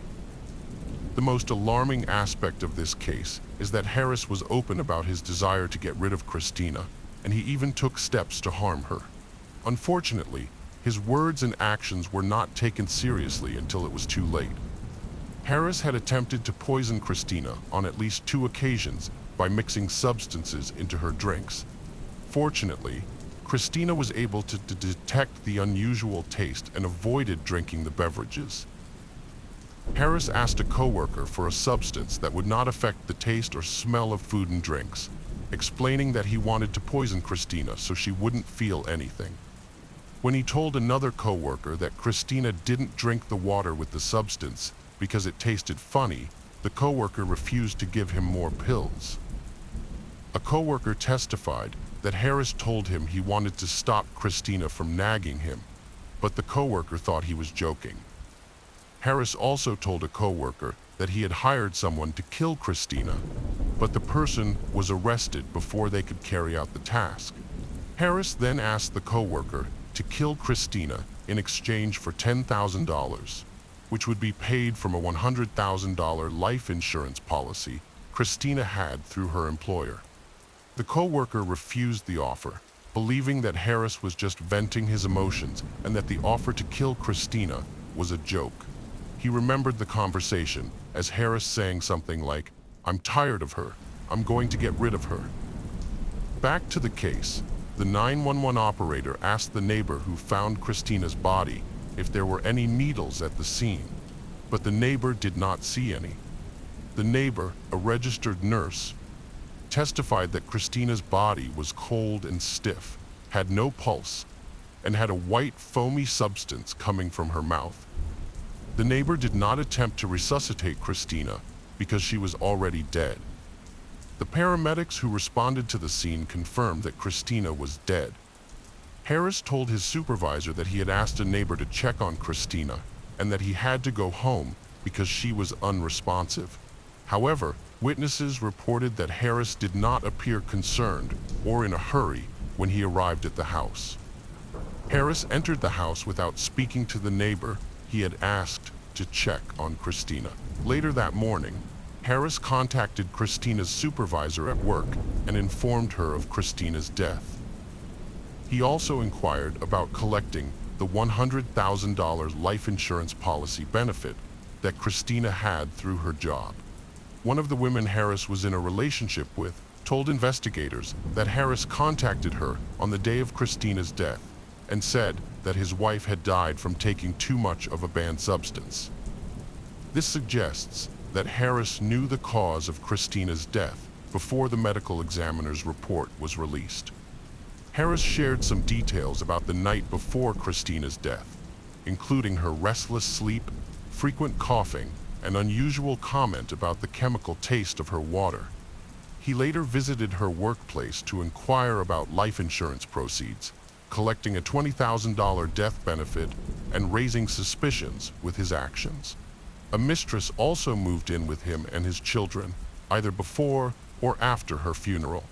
The most alarming aspect of this case is that Harris was open about his desire to get rid of Christina, and he even took steps to harm her. Unfortunately, his words and actions were not taken seriously until it was too late. Harris had attempted to poison Christina on at least 2 occasions by mixing substances into her drinks. Fortunately, Christina was able to detect the unusual taste and avoided drinking the beverages. Harris asked a coworker for a substance that would not affect the taste or smell of food and drinks, explaining that he wanted to poison Christina so she wouldn't feel anything. When he told another coworker that Christina didn't drink the water with the substance because it tasted funny, the coworker refused to give him more pills. A coworker testified that Harris told him he wanted to stop Christina from nagging him, but the coworker thought he was joking. Harris also told a coworker that he had hired someone to kill Christina, but the person was arrested before they could carry out the task. Harris then asked the coworker to kill Christina in exchange for $10,000, which would be paid from a $100,000 life insurance policy Christina had through her employer. The coworker refused the offer, believing that Harris was just venting his emotions and that the offer to kill Christina was a joke. He remembered the conversation as Harris saying something like, "I'm tired of her. I'm going to get rid of her." Back to the case, the 911 operator asked the neighbor who found Christina's body if there were any needles at the scene, but the neighbor did not see any. The neighbor, a registered nurse, testified that Christina's body was cold and stiff, had no pulse, and had a white foamy substance coming from her mouth. The neighbor did not attempt to resuscitate Christina because she was already dead. The paramedics who responded to the scene confirmed that Christina was dead. Harris told his supervisor that he had asked a neighbor to check on Christina and that he had to go home because she was unresponsive. However, witnesses reported that Harris did not appear concerned or in a hurry when he arrived at the house. Harris entered the house without speaking to the neighbor he had asked to check on Christina. Later that morning, Harris contacted Christina's supervisor at work and informed her of Christina's death. He also inquired about collecting the $100,000 life insurance policy benefit that Christina had through her job. One of the women Harris was in a relationship with told investigators that Harris contacted her on the day of Christina's death and said that his wife had died from taking too much of a banned substance. This suggests that Harris knew the cause of Christina's death before the medical examiner's report was released. Harris shared some details about the night before Christina's death, including her restless sleep, frequent coughing, and unusual comment about the chemical taste of her water. He later visited her workplace to inquire about life insurance proceeds, collecting a $20,000 death benefit and raising suspicions with his actions. A mistress also moved in with him and his children, either before or after her funeral.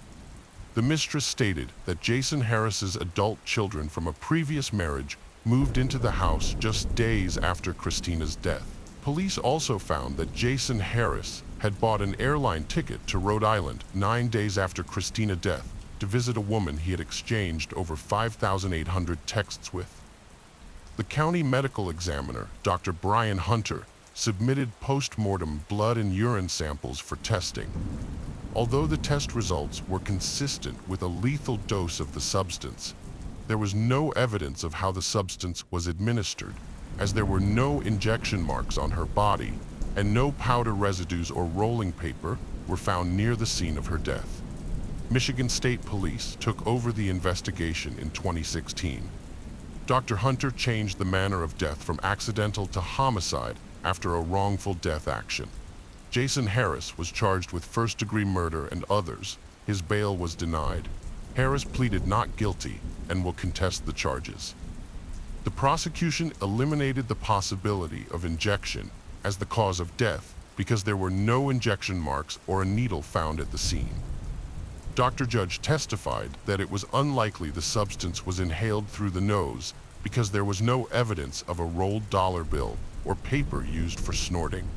The mistress stated that Jason Harris's adult children from a previous marriage moved into the house just days after Christina's death. Police also found that Jason Harris had bought an airline ticket to Rhode Island 9 days after Christina's death to visit a woman he had exchanged over 5,800 texts with. The county medical examiner, Dr. Brian Hunter, submitted post-mortem blood and urine samples for testing. Although the test results were consistent with a lethal dose of the substance, there was no evidence of how the substance was administered, as there were no injection marks on her body and no powder residues or rolling paper were found near the scene of her death. Michigan State Police took over the investigation in 2016. Dr. Hunter changed the manner of death from accidental to homicide after a wrongful death action. Jason Harris was charged with first-degree murder and others. His bail was denied. Harris pleaded not guilty and will contest the charges. The prosecution eliminated the possibility of injection as the cause of death because there were no injection marks or a needle found at the scene. Dr. Judge testified that it was unlikely the substance was inhaled through the nose because there was no evidence of a rolled dollar bill or paper used for snorting.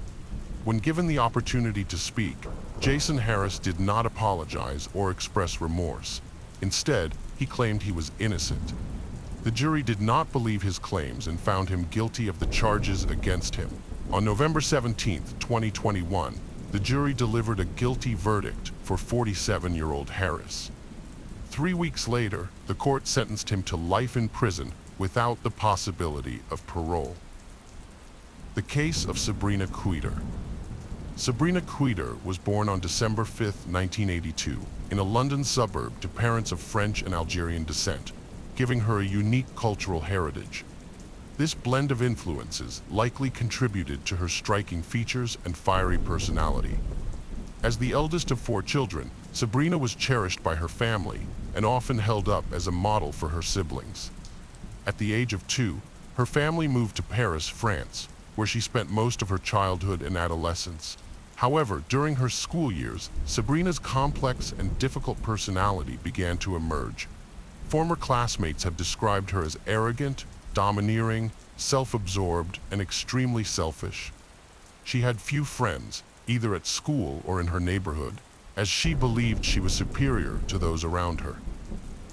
When given the opportunity to speak, Jason Harris did not apologize or express remorse. Instead, he claimed he was innocent. The jury did not believe his claims and found him guilty of the charges against him. On November 17, 2021, the jury delivered a guilty verdict for 47-year-old Harris. 3 weeks later, the court sentenced him to life in prison without the possibility of parole. The case of Sabrina Queter. Sabrina Queter was born on December 5, 1982, in a London suburb to parents of French and Algerian descent, giving her a unique cultural heritage. This blend of influences likely contributed to her striking features and fiery personality. As the eldest of 4 children, Sabrina was cherished by her family and often held up as a model for her siblings. At the age of 2, her family moved to Paris, France, where she spent most of her childhood and adolescence. However, during her school years, Sabrina's complex and difficult personality began to emerge. Former classmates have described her as arrogant, domineering, self-absorbed, and extremely selfish. She had few friends, either at school or in her neighborhood, as she believed she was superior to those around her.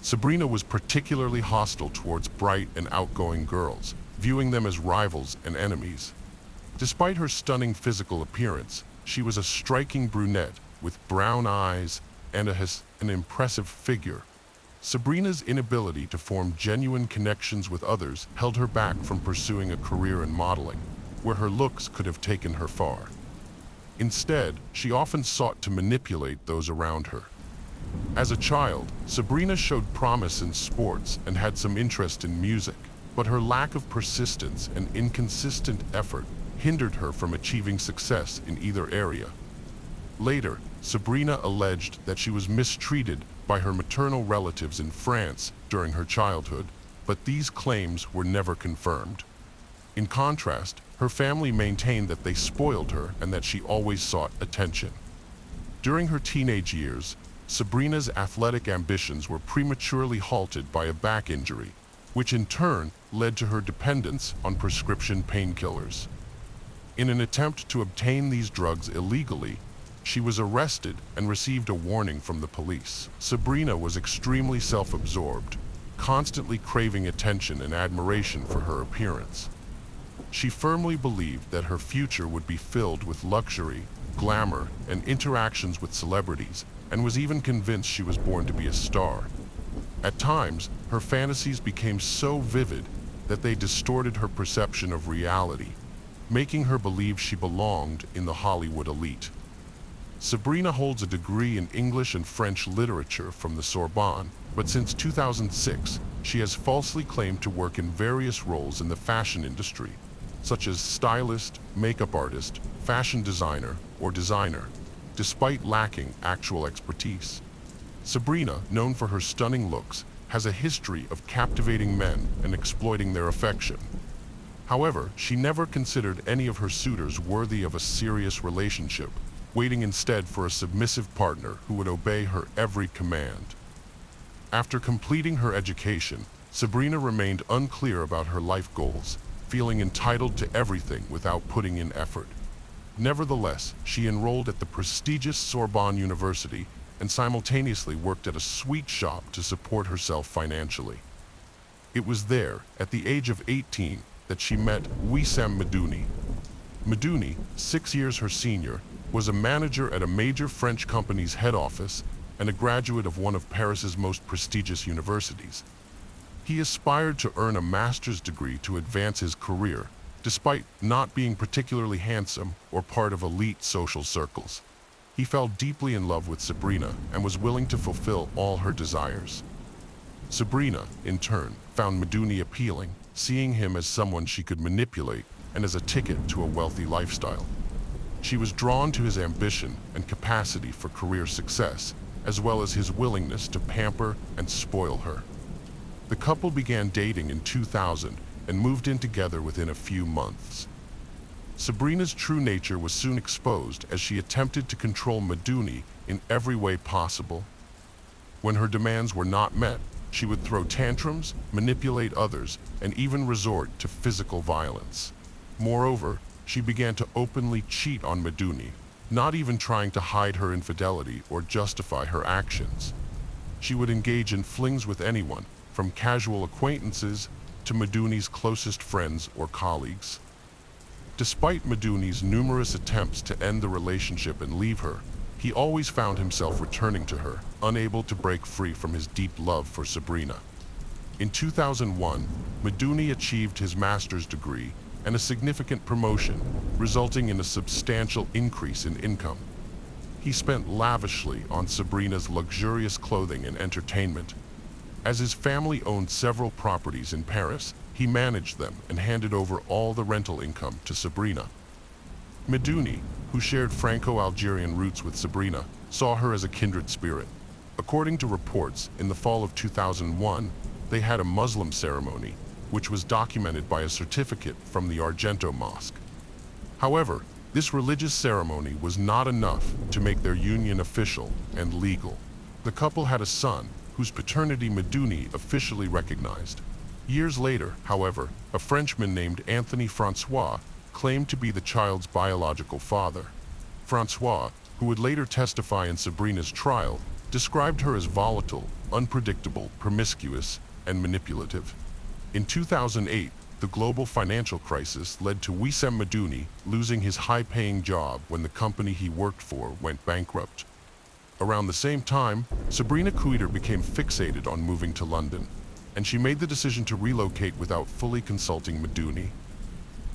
Sabrina was particularly hostile towards bright and outgoing girls, viewing them as rivals and enemies. Despite her stunning physical appearance, she was a striking brunette with brown eyes and an impressive figure. Sabrina's inability to form genuine connections with others held her back from pursuing a career in modeling, where her looks could have taken her far. Instead, she often sought to manipulate those around her. As a child, Sabrina showed promise in sports and had some interest in music, but her lack of persistence and inconsistent effort hindered her from achieving success in either area. Later, Sabrina alleged that she was mistreated by her maternal relatives in France during her childhood, but these claims were never confirmed. In contrast, her family maintained that they spoiled her and that she always sought attention. During her teenage years, Sabrina's athletic ambitions were prematurely halted by a back injury, which in turn led to her dependence on prescription painkillers. In an attempt to obtain these drugs illegally, she was arrested and received a warning from the police. Sabrina was extremely self-absorbed, constantly craving attention and admiration for her appearance. She firmly believed that her future would be filled with luxury, glamour, and interactions with celebrities, and was even convinced she was born to be a star. At times, her fantasies became so vivid that they distorted her perception of reality, making her believe she belonged in the Hollywood elite. Sabrina holds a degree in English and French literature from the Sorbonne, but since 2006, she has falsely claimed to work in various roles in the fashion industry, such as stylist, makeup artist, fashion designer, or designer, despite lacking actual expertise. Sabrina, known for her stunning looks, has a history of captivating men and exploiting their affection. However, she never considered any of her suitors worthy of a serious relationship, waiting instead for a submissive partner who would obey her every command. After completing her education, Sabrina remained unclear about her life goals, feeling entitled to everything without putting in effort. Nevertheless, she enrolled at the prestigious Sorbonne University and simultaneously worked at a sweet shop to support herself financially. It was there, at the age of 18, that she met Wissam Medouni. Medouni, 6 years her senior, was a manager at a major French company's head office and a graduate of one of Paris's most prestigious universities. He aspired to earn a master's degree to advance his career, despite not being particularly handsome or part of elite social circles. He fell deeply in love with Sabrina and was willing to fulfill all her desires. Sabrina, in turn, found Meduni appealing, seeing him as someone she could manipulate and as a ticket to a wealthy lifestyle. She was drawn to his ambition and capacity for career success, as well as his willingness to pamper and spoil her. The couple began dating in 2000 and moved in together within a few months. Sabrina's true nature was soon exposed as she attempted to control Meduni in every way possible. When her demands were not met, she would throw tantrums, manipulate others, and even resort to physical violence. Moreover, she began to openly cheat on Meduni, not even trying to hide her infidelity or justify her actions. She would engage in flings with anyone, from casual acquaintances to Meduni's closest friends or colleagues. Despite Meduni's numerous attempts to end the relationship and leave her, he always found himself returning to her, unable to break free from his deep love for Sabrina. In 2001, Meduni achieved his master's degree and a significant promotion, resulting in a substantial increase in income. He spent lavishly on Sabrina's luxurious clothing and entertainment. As his family owned several properties in Paris, he managed them and handed over all the rental income to Sabrina. Meduni, who shared Franco-Algerian roots with Sabrina, saw her as a kindred spirit. According to reports, in the fall of 2001, they had a Muslim ceremony, which was documented by a certificate from the Argento Mosque. However, this religious ceremony was not enough to make their union official and legal. The couple had a son, whose paternity Meduni officially recognized. Years later, however, a Frenchman named Anthony Francois claimed to be the child's biological father. Francois, who would later testify in Sabrina's trial, described her as volatile, unpredictable, promiscuous, and manipulative. In 2008, the global financial crisis led to Wissem Meduni losing his high-paying job when the company he worked for went bankrupt. Around the same time, Sabrina Kuiter became fixated on moving to London, and she made the decision to relocate without fully consulting Meduni.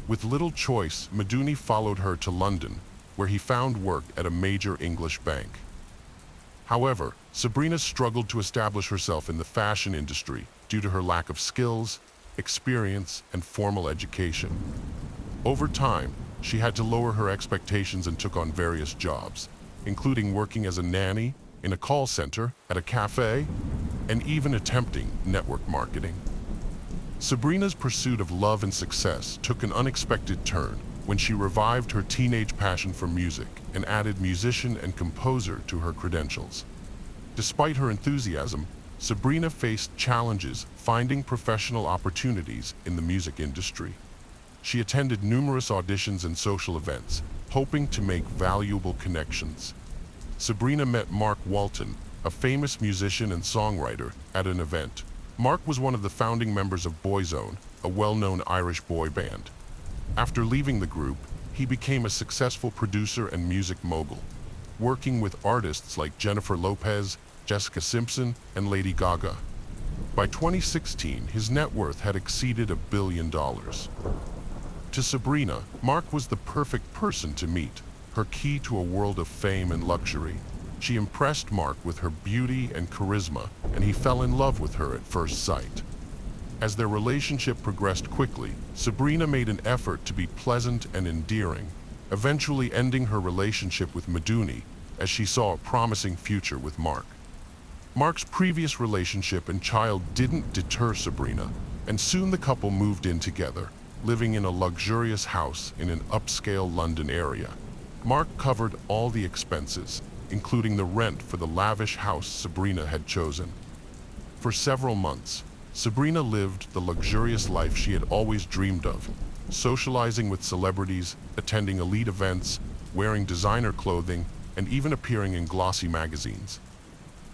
With little choice, Meduni followed her to London, where he found work at a major English bank. However, Sabrina struggled to establish herself in the fashion industry due to her lack of skills, experience, and formal education. Over time, she had to lower her expectations and took on various jobs, including working as a nanny, in a call center, at a cafe, and even attempting network marketing. Sabrina's pursuit of love and success took an unexpected turn when she revived her teenage passion for music and added musician and composer to her credentials. Despite her enthusiasm, Sabrina faced challenges finding professional opportunities in the music industry. She attended numerous auditions and social events, hoping to make valuable connections. Sabrina met Mark Walton, a famous musician and songwriter, at an event. Mark was one of the founding members of Boyzone, a well-known Irish boy band. After leaving the group, he became a successful producer and music mogul, working with artists like Jennifer Lopez, Jessica Simpson, and Lady Gaga. By 2016, his net worth had exceeded $1 billion. To Sabrina, Mark was the perfect person to meet, her key to a world of fame and luxury. She impressed Mark with her beauty and charisma, and he fell in love with her at first sight. As their relationship progressed quickly, Sabrina made an effort to be pleasant and endearing, eventually ending her relationship with Meduni as she saw a promising future with Mark. Mark's previous relationship and child didn't deter Sabrina, and soon the couple moved in together, living in a luxurious house in an upscale London area. Mark covered all the expenses, including the rent for the lavish house Sabrina had chosen. For several months, Sabrina lived the luxurious life she had always dreamed of, socializing with celebrities, attending elite events, wearing designer clothing, and even appearing in glossy magazines.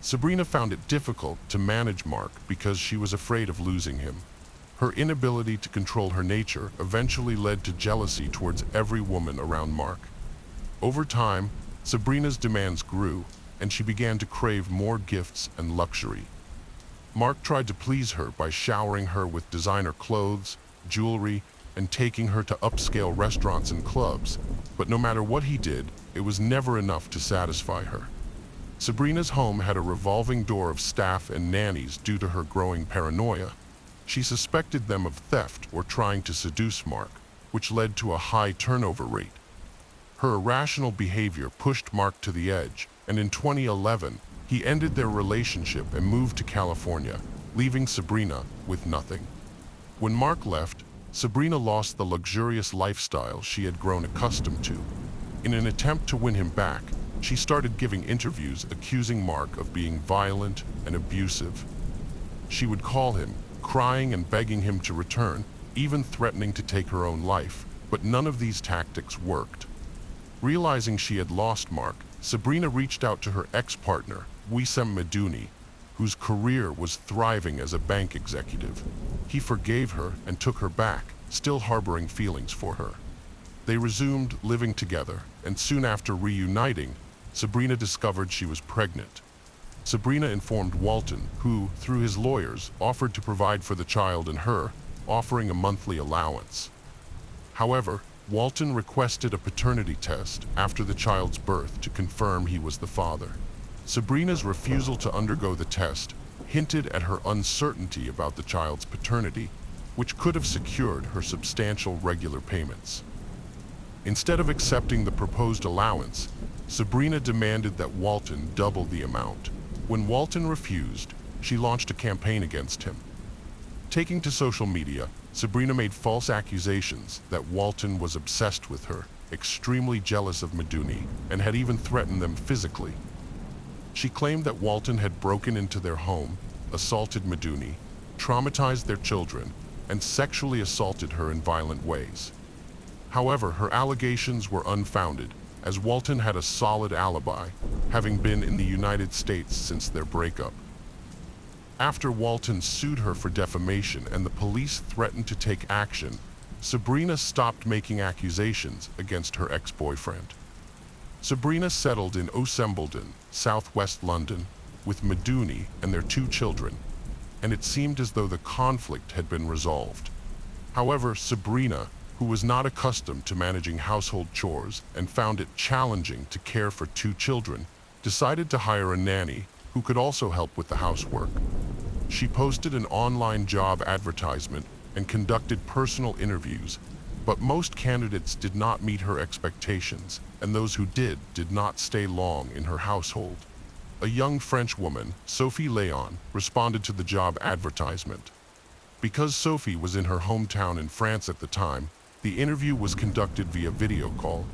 Sabrina found it difficult to manage Mark because she was afraid of losing him. Her inability to control her nature eventually led to jealousy towards every woman around Mark. Over time, Sabrina's demands grew, and she began to crave more gifts and luxury. Mark tried to please her by showering her with designer clothes, jewelry, and taking her to upscale restaurants and clubs, but no matter what he did, it was never enough to satisfy her. Sabrina's home had a revolving door of staff and nannies due to her growing paranoia. She suspected them of theft or trying to seduce Mark, which led to a high turnover rate. Her irrational behavior pushed Mark to the edge, and in 2011, he ended their relationship and moved to California, leaving Sabrina with nothing. When Mark left, Sabrina lost the luxurious lifestyle she had grown accustomed to. In an attempt to win him back, she started giving interviews accusing Mark of being violent and abusive. She would call him, crying and begging him to return, even threatening to take her own life, but none of these tactics worked. Realizing she had lost Mark, Sabrina reached out to her ex-partner, Wissam Meduni, whose career was thriving as a bank executive. He forgave her and took her back, still harboring feelings for her. They resumed living together, and soon after reuniting, Sabrina discovered she was pregnant. Sabrina informed Walton, who, through his lawyers, offered to provide for the child and her, offering a monthly allowance. However, Walton requested a paternity test after the child's birth to confirm he was the father. Sabrina's refusal to undergo the test hinted at her uncertainty about the child's paternity, which could have secured her substantial regular payments. Instead of accepting the proposed allowance, Sabrina demanded that Walton double the amount. When Walton refused, she launched a campaign against him. Taking to social media, Sabrina made false accusations that Walton was obsessed with her, extremely jealous of Meduni, and had even threatened them physically. She claimed that Walton had broken into their home, assaulted Meduni, traumatized their children, and sexually assaulted her in violent ways. However, her allegations were unfounded, as Walton had a solid alibi, having been in the United States since their breakup. After Walton sued her for defamation and the police threatened to take action, Sabrina stopped making accusations against her ex-boyfriend. Sabrina settled in Osembledon, southwest London, with Meduni and their 2 children, and it seemed as though the conflict had been resolved. However, Sabrina, who was not accustomed to managing household chores and found it challenging to care for 2 children, decided to hire a nanny who could also help with the housework. She posted an online job advertisement and conducted personal interviews, but most candidates did not meet her expectations, and those who did not stay long in her household. A young French woman, Sophie Léon, responded to the job advertisement. Because Sophie was in her hometown in France at the time, the interview was conducted via video call.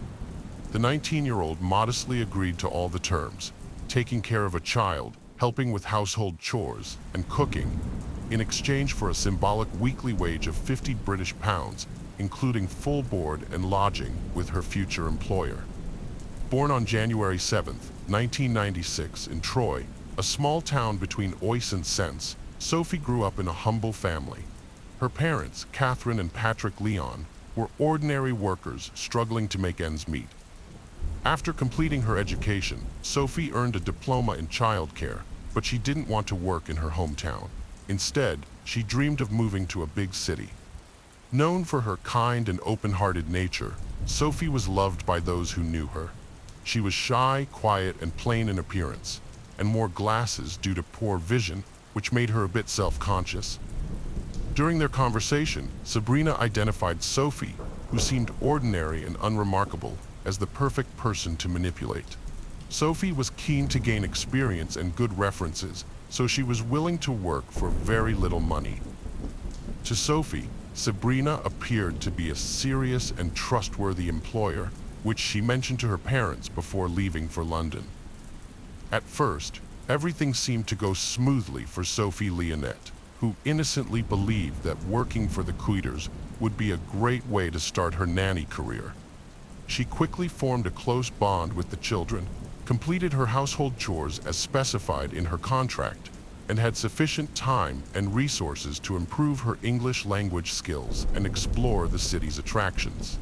The 19-year-old modestly agreed to all the terms, taking care of a child, helping with household chores, and cooking, in exchange for a symbolic weekly wage of 50 British pounds, including full board and lodging with her future employer. Born on January 7, 1996, in Troyes, a small town between Oise and Sens, Sophie grew up in a humble family. Her parents, Catherine and Patrick Léon, were ordinary workers struggling to make ends meet. After completing her education, Sophie earned a diploma in childcare, but she didn't want to work in her hometown. Instead, she dreamed of moving to a big city. Known for her kind and open-hearted nature, Sophie was loved by those who knew her. She was shy, quiet, and plain in appearance, and wore glasses due to poor vision, which made her a bit self-conscious. During their conversation, Sabrina identified Sophie, who seemed ordinary and unremarkable, as the perfect person to manipulate. Sophie was keen to gain experience and good references, so she was willing to work for very little money. To Sophie, Sabrina appeared to be a serious and trustworthy employer, which she mentioned to her parents before leaving for London. At first, everything seemed to go smoothly for Sophie Leonette, who innocently believed that working for the Queeters would be a great way to start her nanny career. She quickly formed a close bond with the children, completed her household chores as specified in her contract, and had sufficient time and resources to improve her English language skills and explore the city's attractions.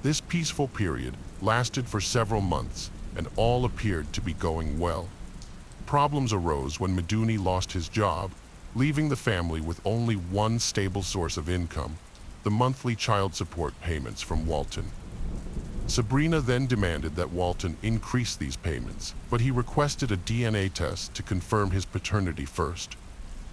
This peaceful period lasted for several months, and all appeared to be going well. Problems arose when Meduni lost his job, leaving the family with only one stable source of income. the monthly child support payments from Walton. Sabrina then demanded that Walton increase these payments, but he requested a DNA test to confirm his paternity first.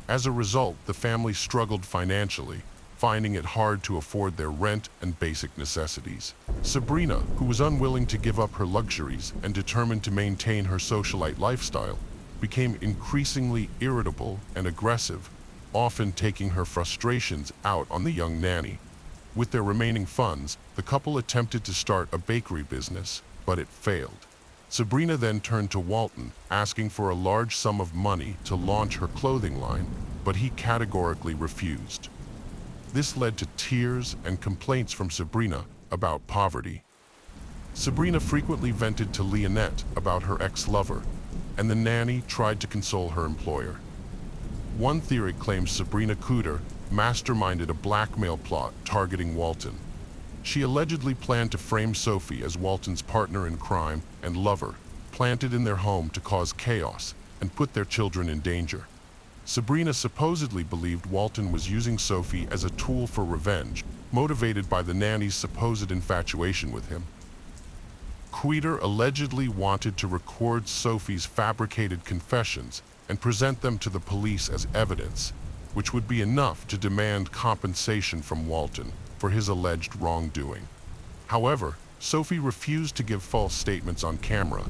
As a result, the family struggled financially, finding it hard to afford their rent and basic necessities. Sabrina, who was unwilling to give up her luxuries and determined to maintain her socialite lifestyle, became increasingly irritable and aggressive, often taking her frustrations out on the young nanny. With their remaining funds, the couple attempted to start a bakery business, but it failed. Sabrina then turned to Walton, asking for a large sum of money to launch her clothing line, but he categorically refused. This led to tears and complaints from Sabrina about poverty. Sabrina frequently vented to Leonette about her ex-lover, and the nanny tried to console her employer. One theory claims Sabrina Cooder masterminded a blackmail plot targeting Walton. She allegedly planned to frame Sophie as Walton's partner in crime and lover, planted in their home to cause chaos and put their children in danger. Sabrina supposedly believed Walton was using Sophie as a tool for revenge, motivated by the nanny's supposed infatuation with him. Cooder allegedly wanted to record Sophie's fabricated confessions and present them to the police as evidence, which would be enough to demand compensation from Walton for his alleged wrongdoing. However, Sophie refused to give false statements on camera.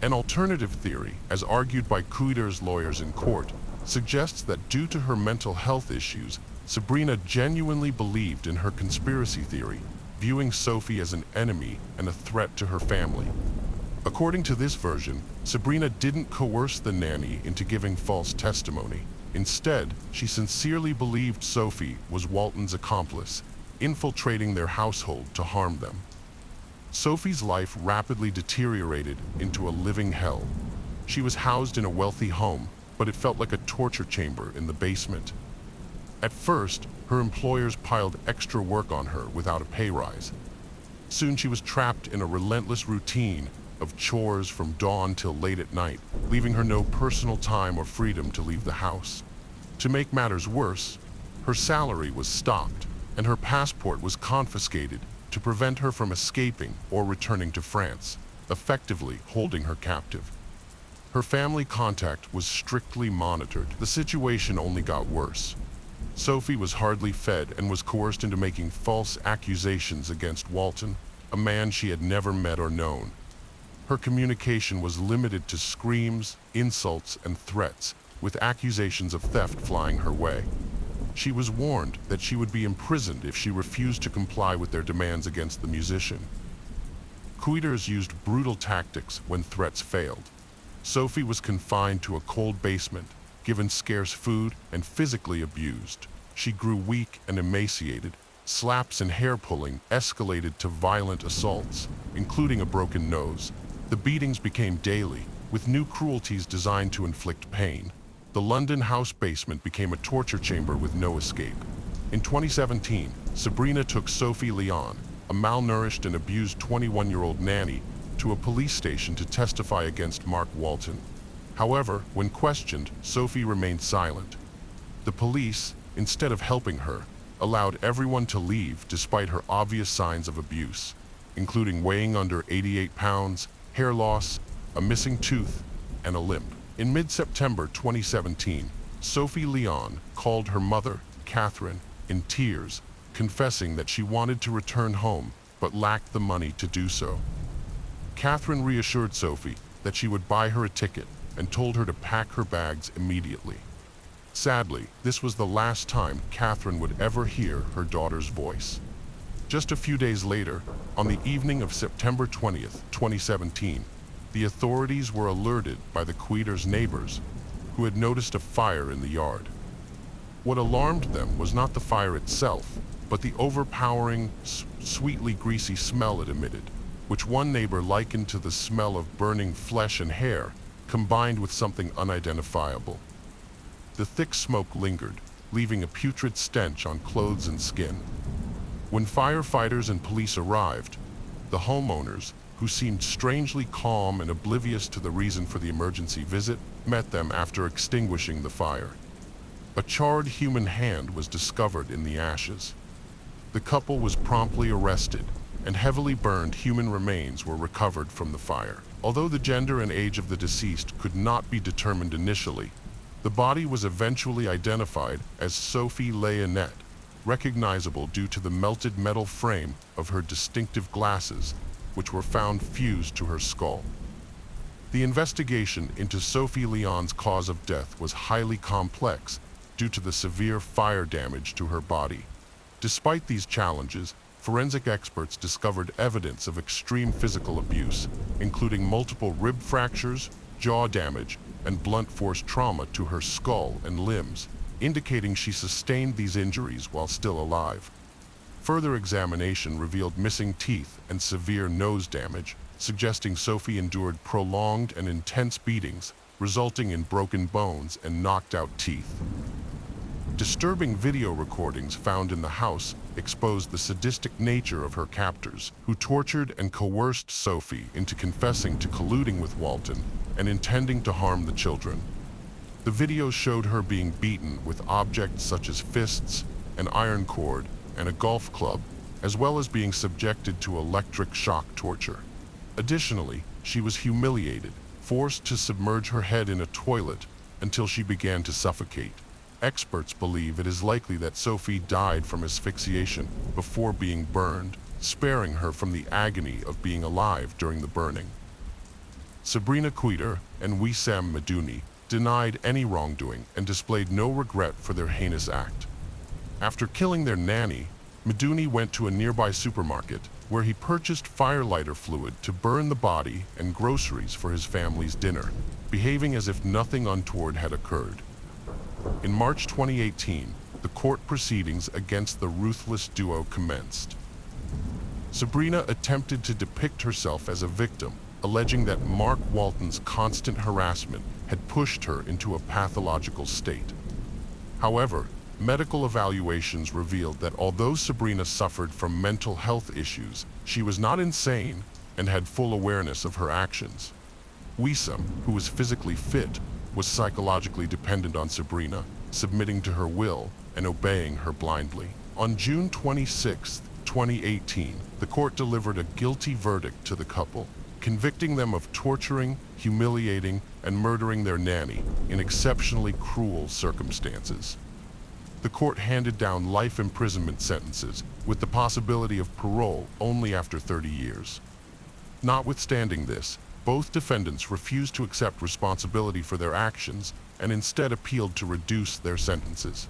An alternative theory, as argued by Cooder's lawyers in court, suggests that due to her mental health issues, Sabrina genuinely believed in her conspiracy theory, viewing Sophie as an enemy and a threat to her family. According to this version, Sabrina didn't coerce the nanny into giving false testimony. Instead, she sincerely believed Sophie was Walton's accomplice, infiltrating their household to harm them. Sophie's life rapidly deteriorated into a living hell. She was housed in a wealthy home, but it felt like a torture chamber in the basement. At first, her employers piled extra work on her without a pay rise. Soon she was trapped in a relentless routine of chores from dawn till late at night, leaving her no personal time or freedom to leave the house. To make matters worse, her salary was stopped, and her passport was confiscated to prevent her from escaping or returning to France, effectively holding her captive. Her family contact was strictly monitored. The situation only got worse. Sophie was hardly fed and was coerced into making false accusations against Walton, a man she had never met or known. Her communication was limited to screams, insults, and threats, with accusations of theft flying her way. She was warned that she would be imprisoned if she refused to comply with their demands against the musician. Cooder's used brutal tactics when threats failed. Sophie was confined to a cold basement, given scarce food, and physically abused. She grew weak and emaciated. Slaps and hair-pulling escalated to violent assaults, including a broken nose. The beatings became daily, with new cruelties designed to inflict pain. The London house basement became a torture chamber with no escape. In 2017, Sabrina took Sophie Leon, a malnourished and abused 21-year-old nanny, to a police station to testify against Mark Walton. However, when questioned, Sophie remained silent. The police, instead of helping her, allowed everyone to leave despite her obvious signs of abuse, including weighing under 88 pounds, hair loss, a missing tooth, and a limp. In mid-September 2017, Sophie Leon called her mother, Catherine, in tears, confessing that she wanted to return home but lacked the money to do so. Catherine reassured Sophie that she would buy her a ticket and told her to pack her bags immediately. Sadly, this was the last time Catherine would ever hear her daughter's voice. Just a few days later, on the evening of September 20th, 2017, the authorities were alerted by the Cooders' neighbors, who had noticed a fire in the yard. What alarmed them was not the fire itself, but the overpowering, sweetly greasy smell it emitted, which one neighbor likened to the smell of burning flesh and hair, combined with something unidentifiable. The thick smoke lingered, leaving a putrid stench on clothes and skin. When firefighters and police arrived, the homeowners, who seemed strangely calm and oblivious to the reason for the emergency visit, met them after extinguishing the fire. A charred human hand was discovered in the ashes. The couple was promptly arrested, and heavily burned human remains were recovered from the fire. Although the gender and age of the deceased could not be determined initially, the body was eventually identified as Sophie Leonette, recognizable due to the melted metal frame of her distinctive glasses, which were found fused to her skull. The investigation into Sophie Leon's cause of death was highly complex due to the severe fire damage to her body. Despite these challenges, forensic experts discovered evidence of extreme physical abuse, including multiple rib fractures, jaw damage, and blunt force trauma to her skull and limbs, indicating she sustained these injuries while still alive. Further examination revealed missing teeth and severe nose damage, suggesting Sophie endured prolonged and intense beatings, resulting in broken bones and knocked-out teeth. Disturbing video recordings found in the house exposed the sadistic nature of her captors, who tortured and coerced Sophie into confessing to colluding with Walton and intending to harm the children. The videos showed her being beaten with objects such as fists, an iron cord, and a golf club, as well as being subjected to electric shock torture. Additionally, she was humiliated, forced to submerge her head in a toilet until she began to suffocate. Experts believe it is likely that Sophie died from asphyxiation before being burned, sparing her from the agony of being alive during the burning. Sabrina Queter and Wissam Medouni denied any wrongdoing and displayed no regret for their heinous act. After killing their nanny, Medouni went to a nearby supermarket where he purchased firelighter fluid to burn the body and groceries for his family's dinner, behaving as if nothing untoward had occurred. In March 2018, the court proceedings against the ruthless duo commenced. Sabrina attempted to depict herself as a victim, alleging that Mark Walton's constant harassment had pushed her into a pathological state. However, medical evaluations revealed that although Sabrina suffered from mental health issues, she was not insane and had full awareness of her actions. Wissam, who was physically fit, was psychologically dependent on Sabrina, submitting to her will and obeying her blindly. On June 26, 2018, the court delivered a guilty verdict to the couple, convicting them of torturing, humiliating, and murdering their nanny in exceptionally cruel circumstances. The court handed down life imprisonment sentences with the possibility of parole only after 30 years. Notwithstanding this, both defendants refused to accept responsibility for their actions and instead appealed to reduce their sentences.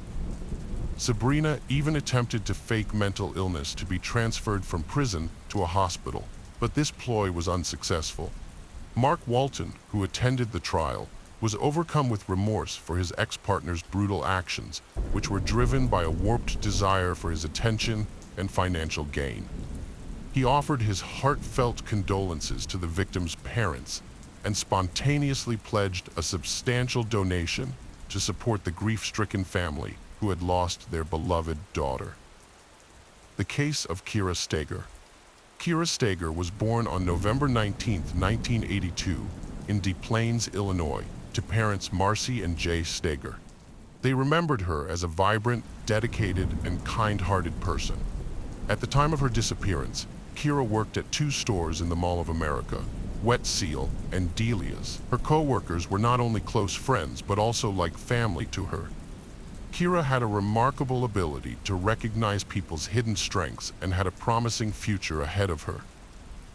Sabrina even attempted to fake mental illness to be transferred from prison to a hospital, but this ploy was unsuccessful. Mark Walton, who attended the trial, was overcome with remorse for his ex-partner's brutal actions, which were driven by a warped desire for his attention and financial gain. He offered his heartfelt condolences to the victim's parents and spontaneously pledged a substantial donation to support the grief-stricken family who had lost their beloved daughter. The case of Kira Steger. Kira Steger was born on November 19, 1982, in Des Plaines, Illinois, to parents Marcy and Jay Steger. They remembered her as a vibrant, dedicated, and kind-hearted person. At the time of her disappearance, Kira worked at 2 stores in the Mall of America, Wet Seal and Delia's. Her co-workers were not only close friends, but also like family to her. Kira had a remarkable ability to recognize people's hidden strengths and had a promising future ahead of her.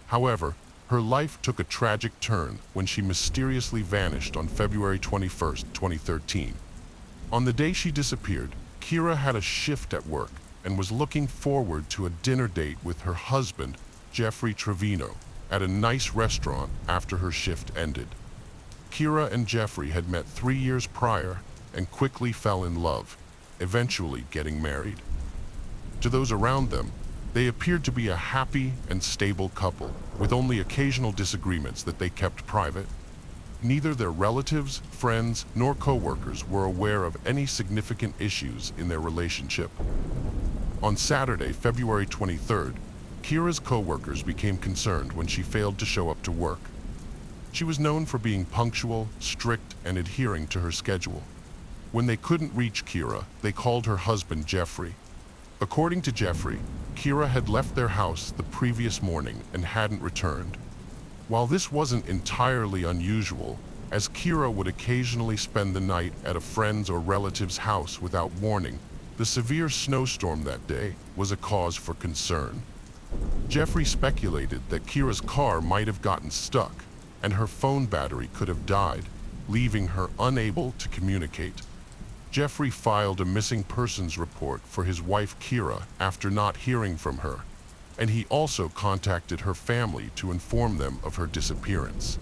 However, her life took a tragic turn when she mysteriously vanished on February 21, 2013. On the day she disappeared, Kira had a shift at work and was looking forward to a dinner date with her husband, Jeffrey Trevino, at a nice restaurant after her shift ended. Kira and Jeffrey had met 3 years prior and quickly fell in love, eventually getting married. To those around them, they appeared to be a happy and stable couple, with only occasional disagreements that they kept private. Neither their relatives, friends, nor co-workers were aware of any significant issues in their relationship. On Saturday, February 23rd, Kira's co-workers became concerned when she failed to show up to work. She was known for being punctual, strict, and adhering to her schedule. When they couldn't reach Kira, they called her husband Jeffrey. According to Jeffrey, Kira had left their house the previous morning and hadn't returned. While this wasn't entirely unusual, as Kira would occasionally spend the night at a friend's or relative's house without warning, the severe snowstorm that day was a cause for concern. Jeffrey speculated that Kira's car might have gotten stuck, and her phone battery could have died, leaving her unable to communicate. Jeffrey filed a missing persons report for his wife Kira after not hearing from her, and he also contacted her family to inform them of her disappearance.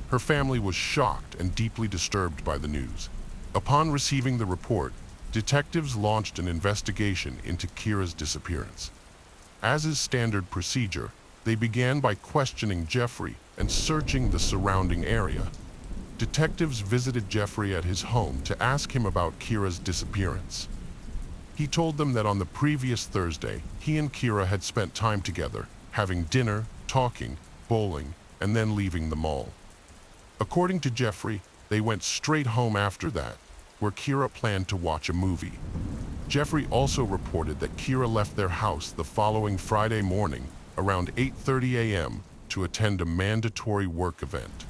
Her family was shocked and deeply disturbed by the news. Upon receiving the report, detectives launched an investigation into Kira's disappearance. As is standard procedure, they began by questioning Jeffrey and searching the surrounding area. Detectives visited Jeffrey at his home to ask him about Kira's disappearance. He told them that on the previous Thursday, he and Kira had spent time together, having dinner, talking, bowling, and then leaving the mall. According to Jeffrey, they went straight home after that, where Kira planned to watch a movie. Jeffrey also reported that Kira left their house the following Friday morning around 8:30 a.m. to attend a mandatory work event.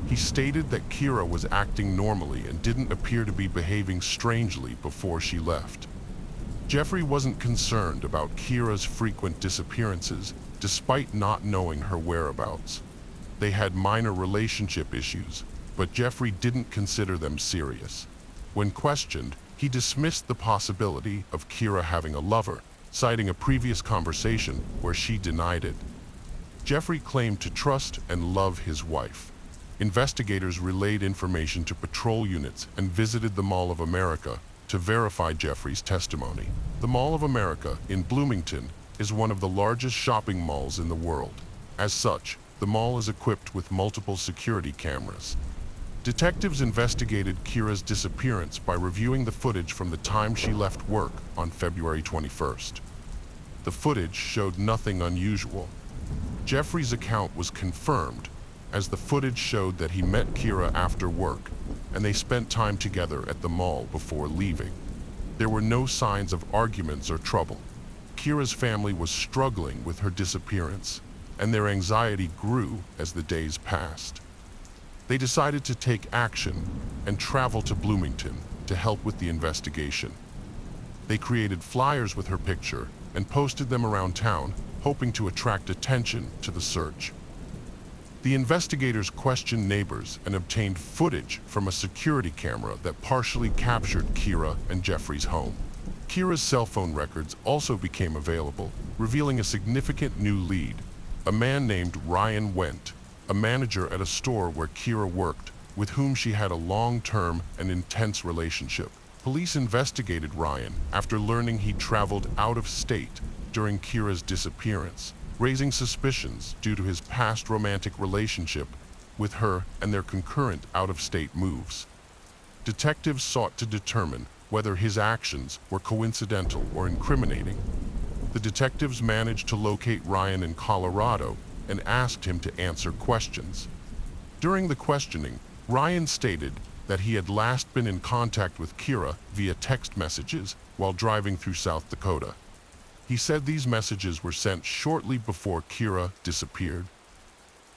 He stated that Kira was acting normally and didn't appear to be behaving strangely before she left. Jeffrey wasn't concerned about Kira's frequent disappearances, despite not knowing her whereabouts. They had minor relationship issues, but Jeffrey didn't consider them serious. When questioned, he dismissed the possibility of Kira having a lover, citing a previous conversation where she denied it. Jeffrey claimed to trust and love his wife. Investigators relayed information to patrol units and visited the Mall of America to verify Jeffrey's testimony. The Mall of America in Bloomington is one of the largest shopping malls in the world. As such, the mall is equipped with multiple security cameras. Detectives investigated Kira's disappearance by reviewing the footage from the time she left work on February 21st. The footage showed nothing unusual. Jeffrey's account was confirmed, as the footage showed that he met Kira after work, and they spent time together at the mall before leaving. There were no signs of arguments or trouble. Kira's family was struggling with her disappearance, and their anxiety grew as the days passed. They decided to take action and travel to Bloomington to help with the investigation. They created flyers with her picture and posted them around town, hoping to attract attention to the search. The investigators questioned neighbors and obtained footage from a security camera that partially captured Kira and Jeffrey's home. Kira's cell phone records also became available, revealing a significant new lead. A man named Ryan Wendt, a manager at a store where Kira worked, with whom she had a long-term and intense relationship. Police investigated Ryan after learning he traveled out of state during Kira's disappearance, raising suspicions due to his past romantic relationship with her and their concurrent out-of-state moves. Detectives sought to determine whether his actions were coincidental or incriminating. The detectives managed to locate Ryan in Colorado and asked him to answer questions. During the questioning, Ryan stated that he had last been in contact with Kira via text messages while driving through South Dakota. He said these messages were sent shortly before Kira disappeared.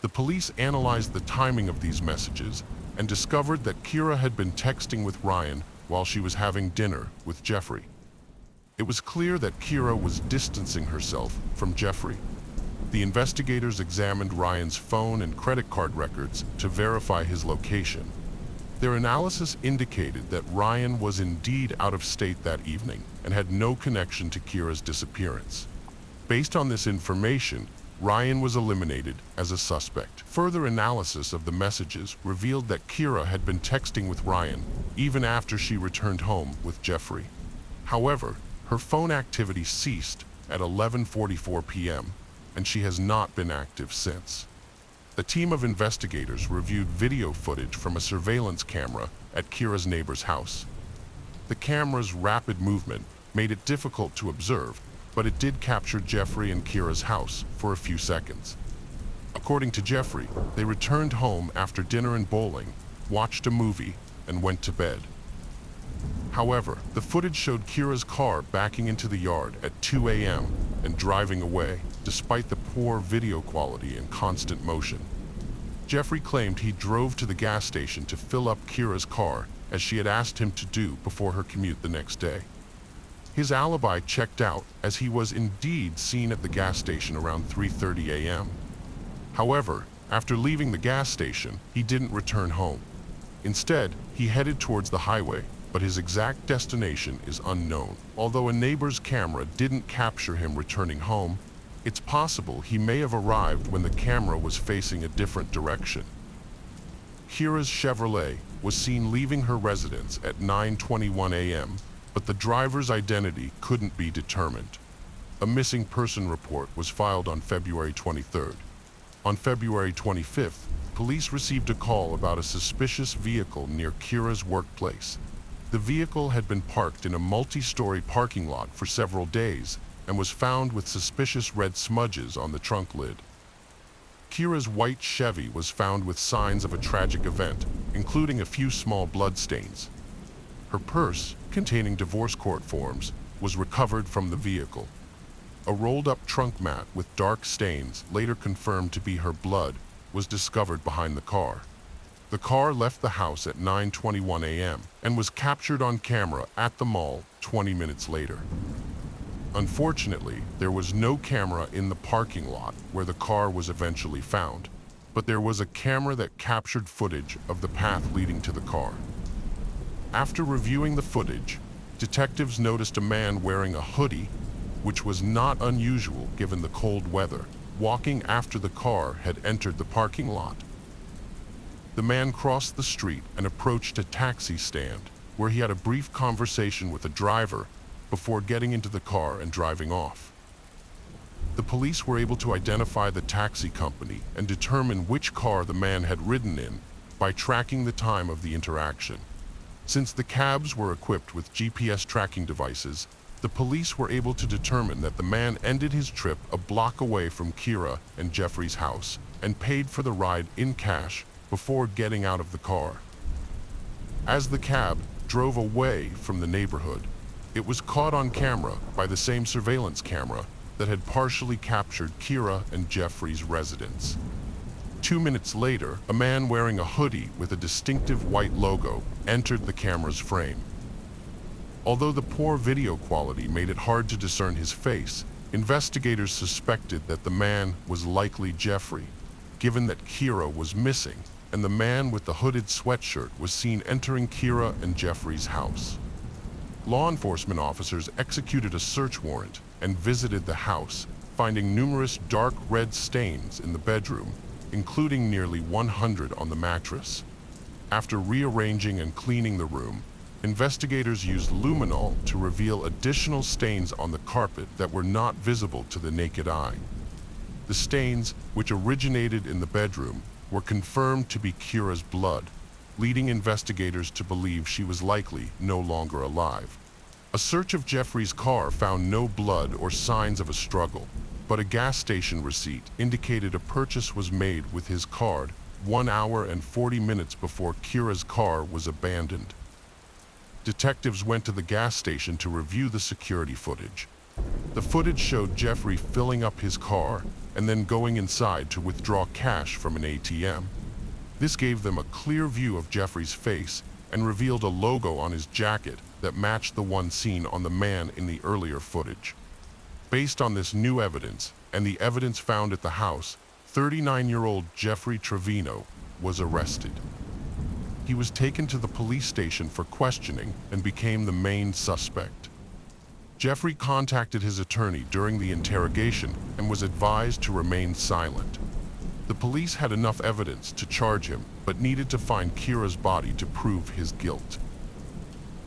The police analyzed the timing of these messages and discovered that Kira had been texting with Ryan while she was having dinner with Jeffrey. It was clear that Kira was distancing herself from Jeffrey. The investigators examined Ryan's phone and credit card records to verify his location. Their analysis indicated that Ryan was indeed out of state that evening and had no connection to Kira's disappearance. Based on this information, Ryan was eliminated as a suspect. Further analysis of the messages revealed that Kira had been texting with Ryan even after she returned home with Jeffrey. However, her phone activity ceased at 11:44 p.m., and she has not been active since. The team of investigators reviewed video footage from a surveillance camera at Kira's neighbor's house. The camera's rapid movement made it difficult to observe, but it did capture Jeffrey and Kira's house for a few seconds. According to Jeffrey, they returned home after dinner and bowling, watched a movie, and went to bed. However, the footage showed Kira's car backing into the yard at 2 a.m., and driving away, despite the poor video quality and constant motion. Jeffrey claimed he drove to the gas station to fill up Kira's car, as she had asked him to do before her commute the next day. His alibi checked out, as he was indeed seen at the gas station around 3:30 a.m. However, after leaving the gas station, he didn't return home. Instead, he headed towards the highway, but his exact destination is unknown. Although a neighbor's camera didn't capture him returning home, it's possible he may have arrived when the camera was facing a different direction. Kira's Chevrolet was seen leaving her residence at 9:21 a.m., but the driver's identity couldn't be determined. A missing person report was filed on February 23rd. On February 25th, police received a call about a suspicious vehicle near Kira's workplace. The vehicle had been parked in a multi-story parking lot for several days and was found with suspicious red smudges on the trunk lid. Kira's white Chevy was found with signs of a tragic event, including a few small blood stains. Her purse, containing divorce court forms, was recovered from the vehicle. A rolled-up trunk mat with dark stains, later confirmed to be her blood, was discovered behind the car. The car left the house at 9:21 a.m. and was captured on camera at the mall 20 minutes later. Unfortunately, there was no camera in the parking lot where the car was eventually found, but there was a camera that captured footage of the path leading to the car. After reviewing the footage, detectives noticed a man wearing a hoodie, which was not unusual given the cold weather, walking after the car had entered the parking lot. The man crossed the street and approached a taxi stand, where he had a brief conversation with a driver before getting into the car and driving off. The police were able to identify the taxi company and determine which car the man had ridden in by tracking the time of the interaction. Since the cabs were equipped with GPS tracking devices, the police were able to determine that the man ended his trip a block away from Kira and Jeffrey's house and paid for the ride in cash before getting out of the car. As the cab drove away from the neighborhood, it was caught on camera by the same surveillance camera that had partially captured Kira and Jeffrey's residence. 2 minutes later, a man wearing a hoodie with a distinctive white logo entered the camera's frame. Although the poor video quality made it hard to discern his face, investigators suspected that the man was likely Jeffrey, given that Kira was missing and the man with the hooded sweatshirt was seen entering Kira and Jeffrey's house. Law enforcement officers executed a search warrant and visited the house, finding numerous dark red stains in the bedroom, including nearly 100 on the mattress. After rearranging and cleaning the room, investigators used luminol to reveal additional stains on the carpet that were not visible to the naked eye. The stains, which originated in the bedroom, were confirmed to be Kira's blood, leading investigators to believe she was likely no longer alive. A search of Jeffrey's car found no blood or signs of a struggle, but a gas station receipt indicated a purchase was made with his card 1 hour and 40 minutes before Kira's car was abandoned. Detectives went to the gas station to review the security footage. The footage showed Jeffrey filling up his car and then going inside to withdraw cash from an ATM. This gave them a clear view of Jeffrey's face and revealed a logo on his jacket that matched the one seen on the man in the earlier footage. Based on this new evidence and the evidence found at the house, 39-year-old Jeffrey Trevino was arrested. He was taken to the police station for questioning and became the main suspect. Jeffrey contacted his attorney during the interrogation and was advised to remain silent. The police had enough evidence to charge him, but needed to find Kira's body to prove his guilt.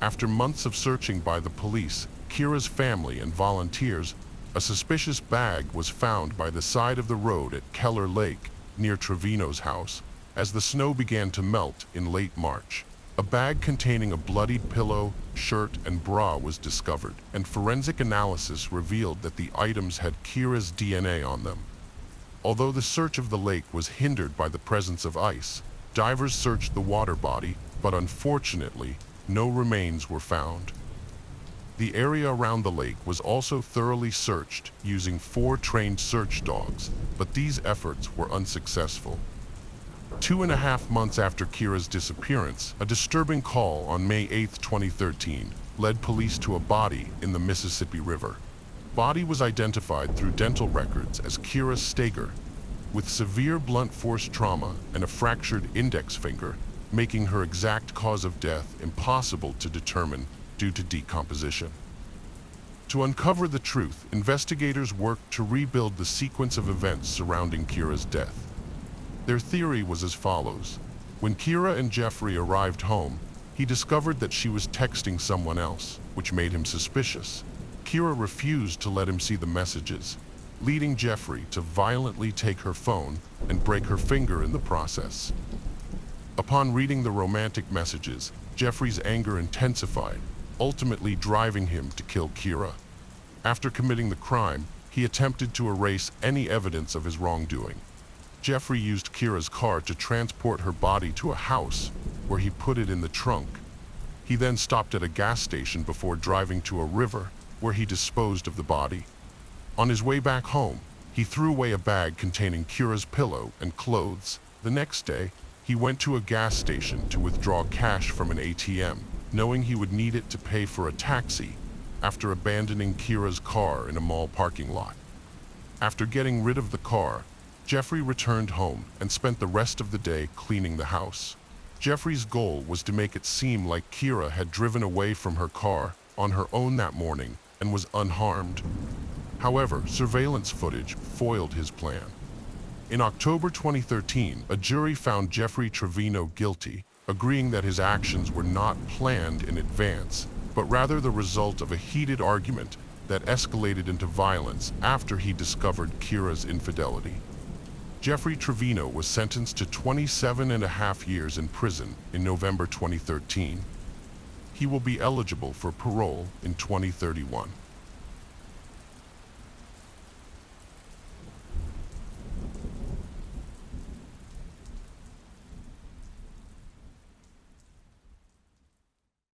After months of searching by the police, Kira's family and volunteers, a suspicious bag was found by the side of the road at Keller Lake, near Trevino's house, as the snow began to melt in late March. A bag containing a bloodied pillow, shirt, and bra was discovered, and forensic analysis revealed that the items had Kira's DNA on them. Although the search of the lake was hindered by the presence of ice, divers searched the water body, but unfortunately, no remains were found. The area around the lake was also thoroughly searched using 4 trained search dogs, but these efforts were unsuccessful. 2.5 months after Kira's disappearance, a disturbing call on May 8, 2013, led police to a body in the Mississippi River. Body was identified through dental records as Kira Steger, with severe blunt force trauma and a fractured index finger, making her exact cause of death impossible to determine due to decomposition. To uncover the truth, investigators worked to rebuild the sequence of events surrounding Kira's death. Their theory was as follows. When Kira and Jeffrey arrived home, he discovered that she was texting someone else, which made him suspicious. Kira refused to let him see the messages, leading Jeffrey to violently take her phone and break her finger in the process. Upon reading the romantic messages, Jeffrey's anger intensified, ultimately driving him to kill Kira. After committing the crime, he attempted to erase any evidence of his wrongdoing. Jeffrey used Kira's car to transport her body to a house, where he put it in the trunk. He then stopped at a gas station before driving to a river, where he disposed of the body. On his way back home, he threw away a bag containing Kira's pillow and clothes. The next day, he went to a gas station to withdraw cash from an ATM, knowing he would need it to pay for a taxi, after abandoning Kira's car in a mall parking lot. After getting rid of the car, Jeffrey returned home and spent the rest of the day cleaning the house. Jeffrey's goal was to make it seem like Kira had driven away from her car on her own that morning and was unharmed. However, surveillance footage foiled his plan. In October 2013, a jury found Jeffrey Trevino guilty, agreeing that his actions were not planned in advance, but rather the result of a heated argument that escalated into violence after he discovered Kira's infidelity. Jeffrey Trevino was sentenced to 27.5 years in prison in November 2013. He will be eligible for parole in 2031.